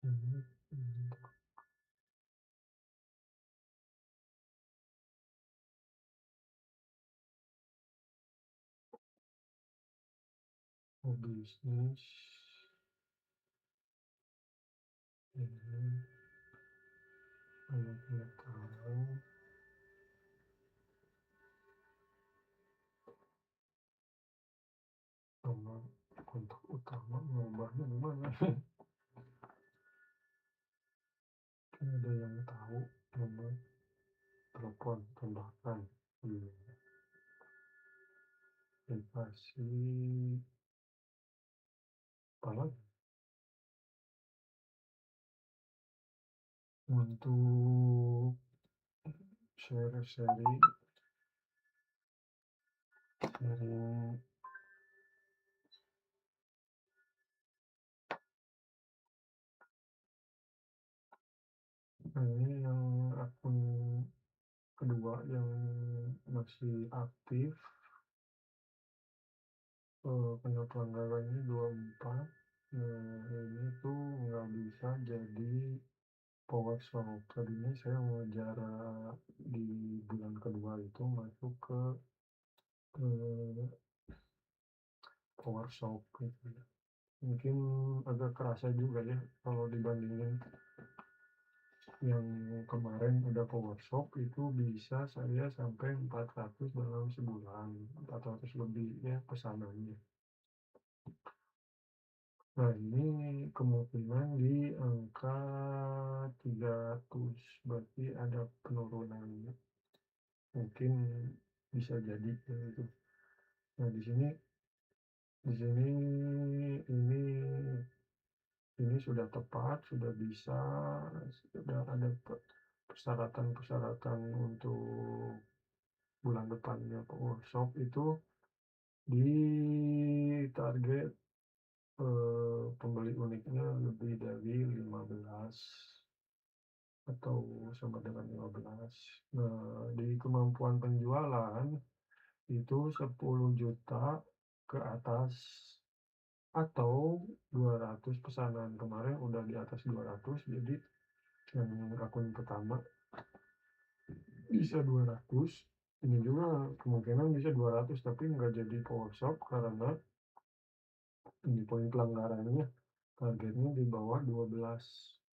Mhm mhm. Oh, bisnis, mhm, anak-anak tahu, sama kontak utama ngubahnya gimana? Kan ada yang tahu nomor telepon tambahkan, iya, privasi, apalagi untuk sharing sharing ini yang akun kedua yang masih aktif, kena pelanggarannya 24. Nah, ini tuh nggak bisa jadi power shop. Tadinya saya mengejar di bulan kedua itu masuk ke eh, power shop gitu ya. Mungkin agak kerasa juga ya kalau dibandingin yang kemarin ada power shop itu bisa saya sampai 400 dalam sebulan, 400 lebih ya pesanannya. Nah, ini kemungkinan di angka 300, berarti ada penurunan, mungkin bisa jadi ya itu. Nah, di sini ini sudah tepat, sudah bisa, sudah ada persyaratan-persyaratan untuk bulan depannya workshop itu di target pembeli uniknya lebih dari 15 atau sama dengan 15. Nah, di kemampuan penjualan itu 10 juta ke atas atau 200 pesanan. Kemarin udah di atas 200, jadi yang akun pertama bisa 200. Ini juga kemungkinan bisa 200 tapi nggak jadi power shop karena ini poin pelanggarannya targetnya di bawah 12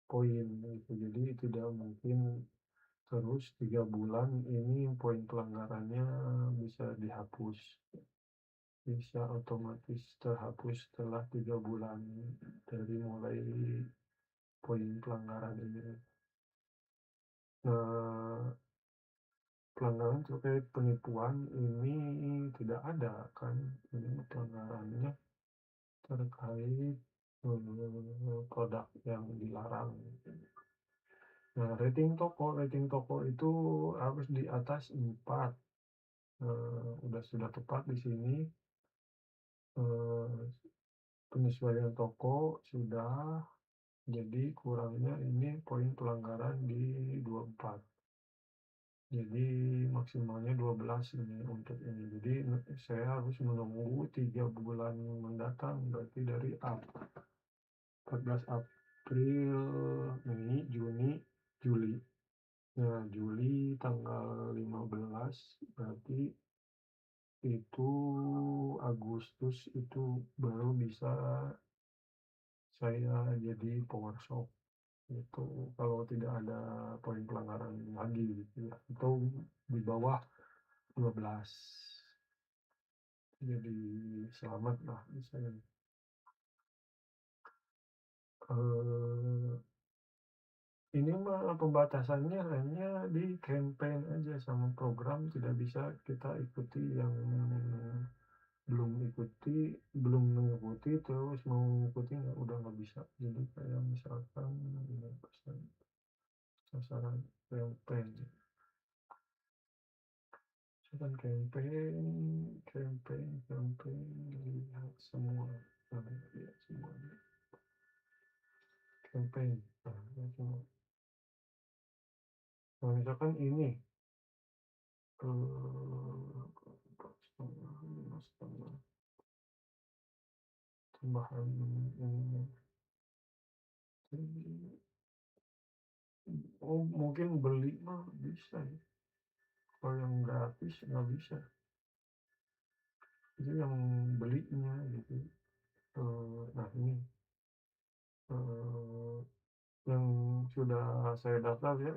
poin gitu. Jadi tidak mungkin terus 3 bulan ini poin pelanggarannya bisa dihapus, bisa otomatis terhapus setelah 3 bulan dari mulai poin pelanggaran ini. Nah, pelanggaran terkait penipuan ini tidak ada kan, ini pelanggarannya terkait produk yang dilarang. Nah, rating toko itu harus di atas 4. Sudah tepat di sini, eee, penyesuaian toko sudah, jadi kurangnya ini poin pelanggaran di 24. Jadi maksimalnya 12 ini untuk ini. Jadi saya harus menunggu 3 bulan mendatang, berarti dari 14 April, Mei, Juni, Juli. Nah, Juli tanggal 15 berarti itu Agustus itu baru bisa saya jadi power shop itu kalau tidak ada poin pelanggaran lagi gitu ya, atau di bawah 12. Jadi selamat lah misalnya. Ini mah pembatasannya hanya di campaign aja sama program, tidak bisa kita ikuti yang belum belum mengikuti terus mau mengikuti udah nggak bisa. Jadi kayak misalkan ini pesan sasaran campaign, misalkan campaign lihat semua, nah, lihat semuanya campaign, nah, lihat semua. Nah, misalkan ini empat setengah, 5,5 tambahan ini Oh, mungkin beli mah bisa ya, kalau yang gratis nggak bisa, itu yang belinya gitu. Nah ini, eee, yang sudah saya daftar ya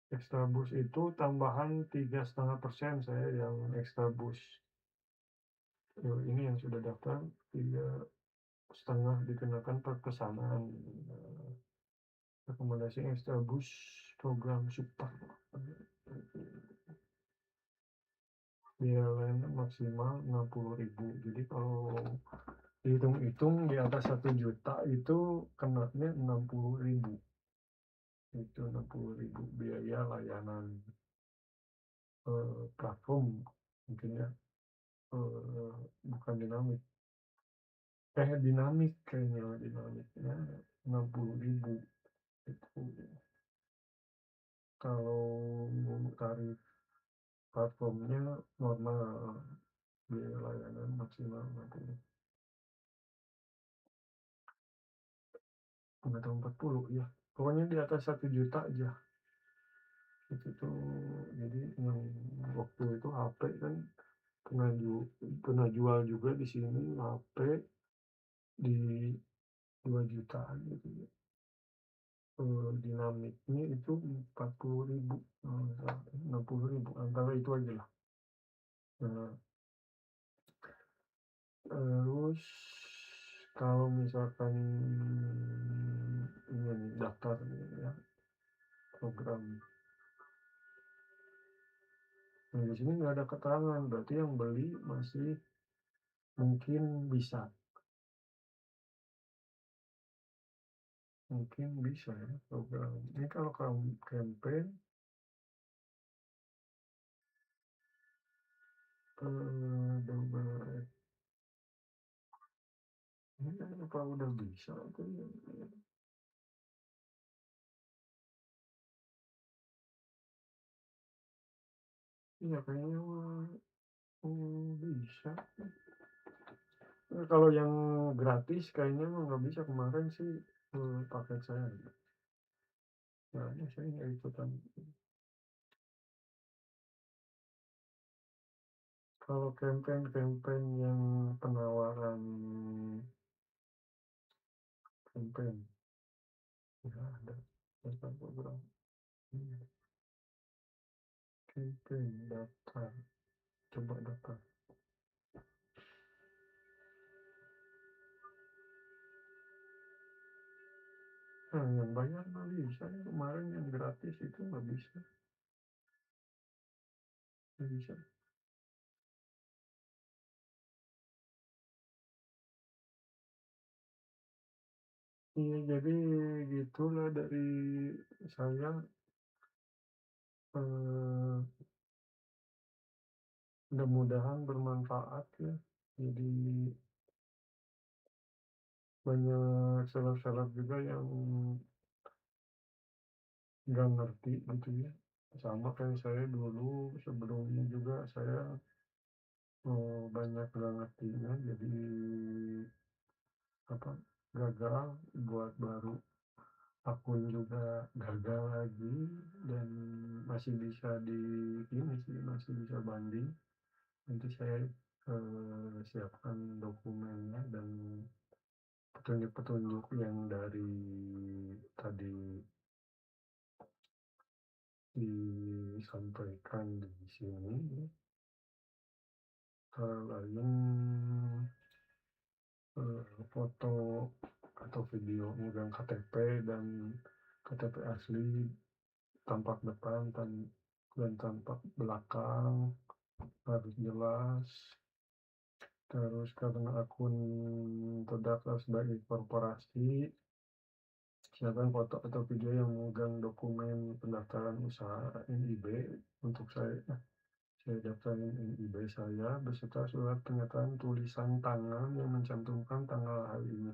Extrabus itu tambahan 3,5% saya yang Extrabus, ini yang sudah daftar 3,5 dikenakan per pesanan, rekomendasi Extrabus program super, biaya layanan maksimal 60.000. Jadi kalau dihitung-hitung di atas 1 juta itu kenanya 60.000, itu 60.000 biaya layanan platform mungkin ya, eh, bukan dinamik, dinamik kayaknya, dinamiknya 60.000 itu. Kalau tarif platformnya normal, biaya layanan maksimal 60, nggak tahu 40 ya, pokoknya di atas 1 juta aja itu tuh. Jadi yang waktu itu HP kan pernah pernah jual juga di sini HP di 2 jutaan gitu ya. Dinamiknya itu 40.000, 60.000 antara itu aja lah. Nah, terus kalau misalkan ini nih, daftar nih ya program. Nah, di sini nggak ada keterangan, berarti yang beli masih mungkin bisa ya program. Ini kalau campaign, double, ini apa udah bisa tuh ya? Iya kayaknya bisa. Kalau yang gratis kayaknya nggak bisa, kemarin sih paket saya. Nah, ini saya nggak ikutan. Kalau campaign yang penawaran campaign, ya ada daftar program. Campaign daftar, coba daftar. Nah, yang bayar nggak bisa, kemarin yang gratis itu nggak bisa, nggak bisa. Iya, jadi gitulah dari saya. eh, Mudah-mudahan bermanfaat ya. Jadi banyak seller-seller juga yang nggak ngerti gitu ya. Sama kayak saya dulu sebelumnya juga saya banyak nggak ngertinya, jadi apa, gagal buat baru akun juga gagal lagi, dan masih bisa di ini sih, masih bisa banding. Nanti saya siapkan dokumennya dan petunjuk-petunjuk yang dari tadi disampaikan di sini. Lain foto atau video megang KTP dan KTP asli, tampak depan dan tampak belakang harus jelas. Terus karena akun terdaftar sebagai korporasi, siapkan foto atau video yang memegang dokumen pendaftaran usaha NIB untuk saya daftarin NIB saya beserta surat pernyataan tulisan tangan yang mencantumkan tanggal hari ini.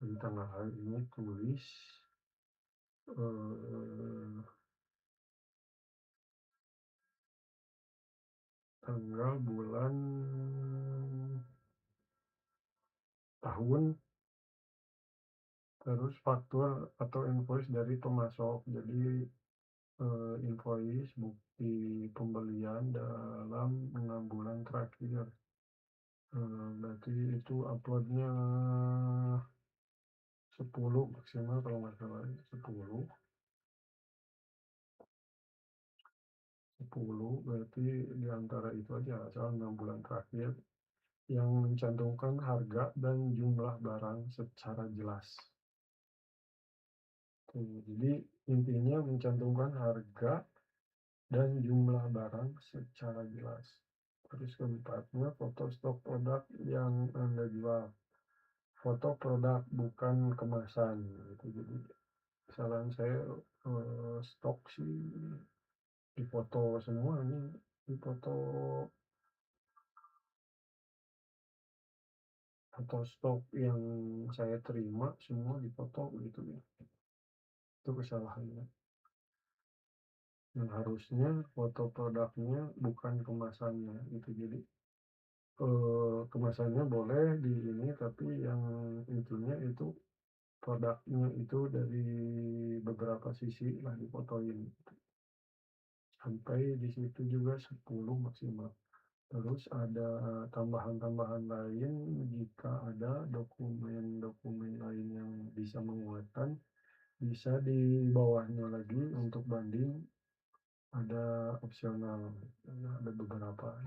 Di tanggal hari ini tulis eh, tanggal, bulan, tahun, terus faktur atau invoice dari pemasok. Jadi, invoice bukti pembelian dalam 6 bulan terakhir. Berarti itu uploadnya 10 maksimal kalau nggak salah, 10, 10 berarti di antara itu aja asal 6 bulan terakhir yang mencantumkan harga dan jumlah barang secara jelas. Jadi intinya mencantumkan harga dan jumlah barang secara jelas. Terus keempatnya, foto stok produk yang Anda jual. Foto produk bukan kemasan gitu. Jadi saran saya, stok sih difoto semua nih, difoto foto stok yang saya terima semua difoto gitu ya. Itu kesalahannya. Yang harusnya foto produknya bukan kemasannya gitu. Jadi kemasannya boleh di ini, tapi yang intinya itu produknya itu dari beberapa sisi lah difotoin. Sampai di situ juga 10 maksimal. Terus ada tambahan-tambahan lain jika ada dokumen-dokumen lain yang bisa menguatkan, bisa di bawahnya lagi untuk banding ada opsional, ada beberapa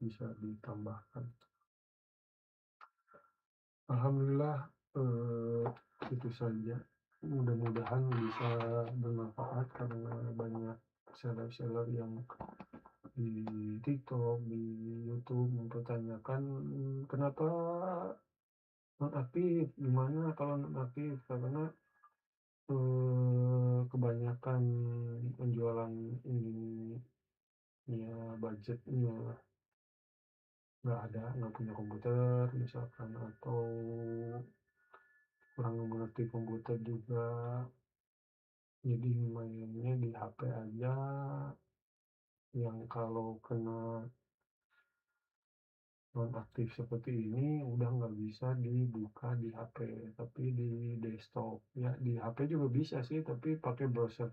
bisa ditambahkan. Alhamdulillah, itu saja. Mudah-mudahan bisa bermanfaat karena banyak seller-seller yang di TikTok, di YouTube mempertanyakan kenapa nonaktif, gimana kalau nonaktif? Karena kebanyakan penjualan ini ya budgetnya nggak punya komputer misalkan, atau kurang mengerti komputer juga, jadi mainnya di HP aja, yang kalau kena nonaktif seperti ini udah nggak bisa dibuka di HP, tapi di desktop. Ya di HP juga bisa sih, tapi pakai browser.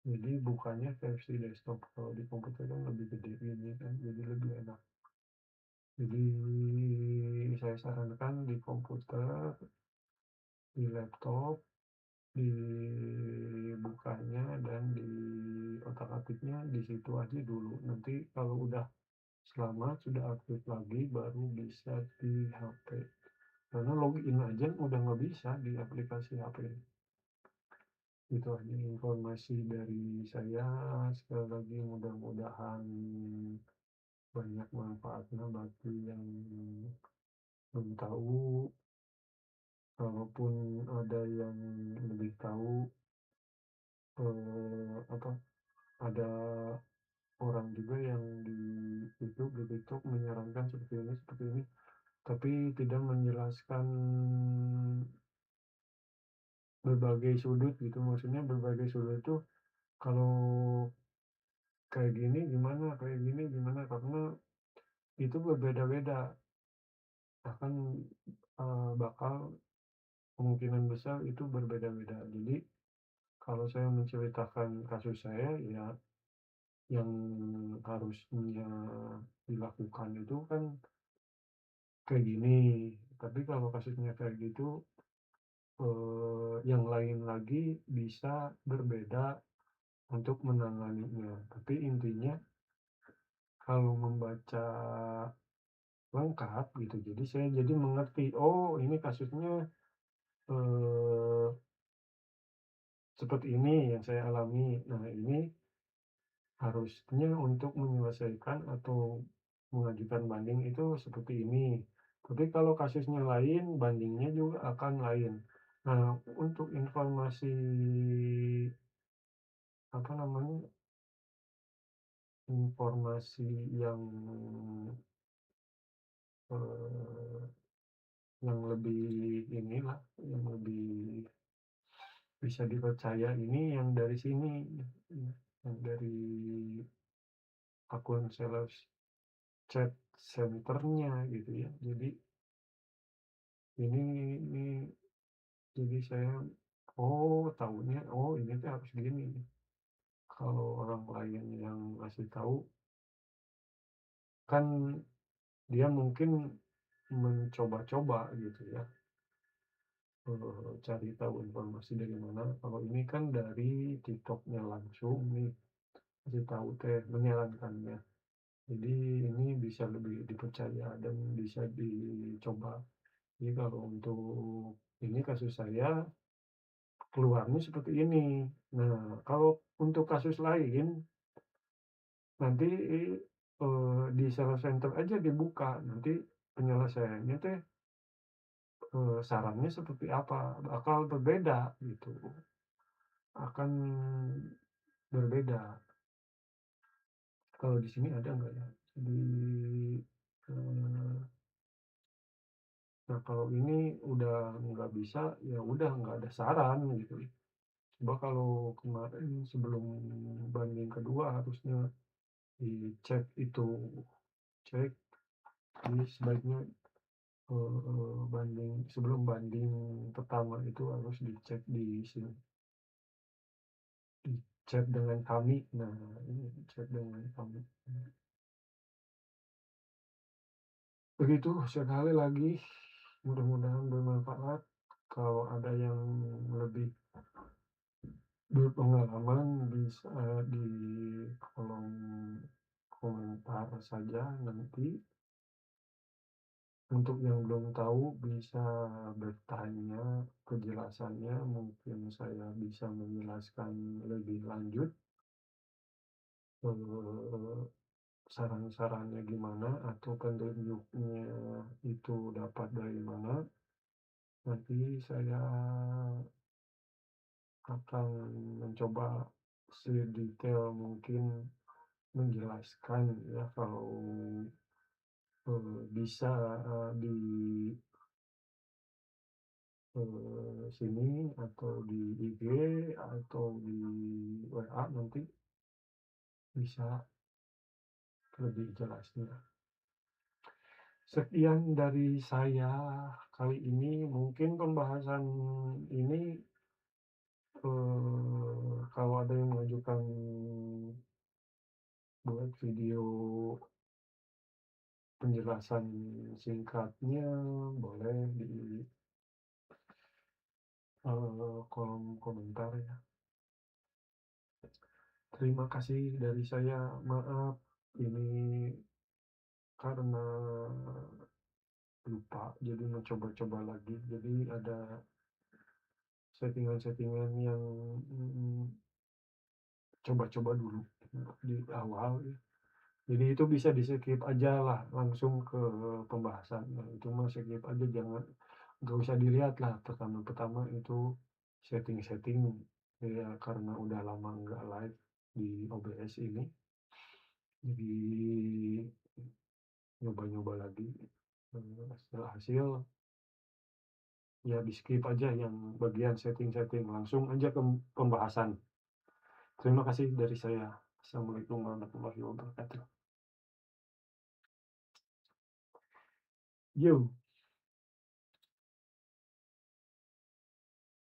Jadi bukanya versi desktop, kalau di komputer kan lebih gede ini kan, jadi lebih enak. Jadi saya sarankan di komputer, di laptop, dibukanya dan di otak-atiknya di situ aja dulu. Nanti kalau udah selamat, sudah aktif lagi, baru bisa di HP. Karena login aja udah nggak bisa di aplikasi HP. Itu aja informasi dari saya. Sekali lagi mudah-mudahan banyak manfaatnya bagi yang belum tahu. Kalaupun ada yang lebih tahu, apa, ada orang juga yang di YouTube, di TikTok menyarankan seperti ini, tapi tidak menjelaskan berbagai sudut gitu. Maksudnya berbagai sudut itu kalau kayak gini gimana, kayak gini gimana, karena itu berbeda-beda. Bahkan bakal kemungkinan besar itu berbeda-beda. Jadi kalau saya menceritakan kasus saya, ya yang harusnya dilakukan itu kan kayak gini. Tapi kalau kasusnya kayak gitu, yang lain lagi bisa berbeda untuk menanganinya. Tapi intinya kalau membaca lengkap gitu, jadi saya jadi mengerti, oh ini kasusnya eh, seperti ini yang saya alami. Nah ini harusnya untuk menyelesaikan atau mengajukan banding itu seperti ini. Tapi kalau kasusnya lain, bandingnya juga akan lain. Nah, untuk informasi apa namanya, informasi yang eh, yang lebih inilah, yang lebih bisa dipercaya ini yang dari sini, yang dari akun sales chat centernya gitu ya. Jadi ini Jadi saya, oh tahunya, oh ini tuh harus gini nih. Kalau orang lain yang ngasih tahu, kan dia mungkin mencoba-coba gitu ya, cari tahu informasi dari mana. Kalau ini kan dari TikTok-nya langsung nih, ngasih tahu teh, menyarankannya. Jadi ini bisa lebih dipercaya dan bisa dicoba. Jadi kalau untuk ini kasus saya, keluarnya seperti ini. Nah, kalau untuk kasus lain, nanti, di sales center aja dibuka, nanti penyelesaiannya teh, sarannya seperti apa, bakal berbeda gitu, akan berbeda. Kalau di sini ada nggak ya? Di, eee, nah kalau ini udah nggak bisa, ya udah nggak ada saran gitu. Coba kalau kemarin sebelum banding kedua harusnya dicek itu, cek, jadi sebaiknya, banding sebelum banding pertama itu harus dicek di sini, dicek dengan kami. Nah, ini cek dengan kami. Begitu, sekali lagi, mudah-mudahan bermanfaat. Kalau ada yang lebih berpengalaman bisa di kolom komentar saja nanti. Untuk yang belum tahu bisa bertanya kejelasannya, mungkin saya bisa menjelaskan lebih lanjut, eee, saran-sarannya gimana atau petunjuknya itu dapat dari mana. Nanti saya akan mencoba sedetail mungkin menjelaskan ya kalau, bisa, di, sini atau di IG atau di WA nanti bisa lebih jelasnya. Sekian dari saya kali ini, mungkin pembahasan ini, kalau ada yang mengajukan buat video penjelasan singkatnya, boleh di, kolom komentar ya. Terima kasih dari saya, maaf ini karena lupa, jadi mencoba-coba lagi. Jadi ada settingan-settingan yang, coba-coba dulu di awal ya. Jadi itu bisa di-skip aja lah, langsung ke pembahasan. Nah, itu mah skip aja, jangan, nggak usah dilihat lah pertama-pertama itu setting-setting, ya karena udah lama nggak live di OBS ini, jadi nyoba-nyoba lagi, setelah hasil, ya di-skip aja yang bagian setting-setting, langsung aja ke pembahasan. Terima kasih dari saya. Assalamualaikum warahmatullahi wabarakatuh. Yo.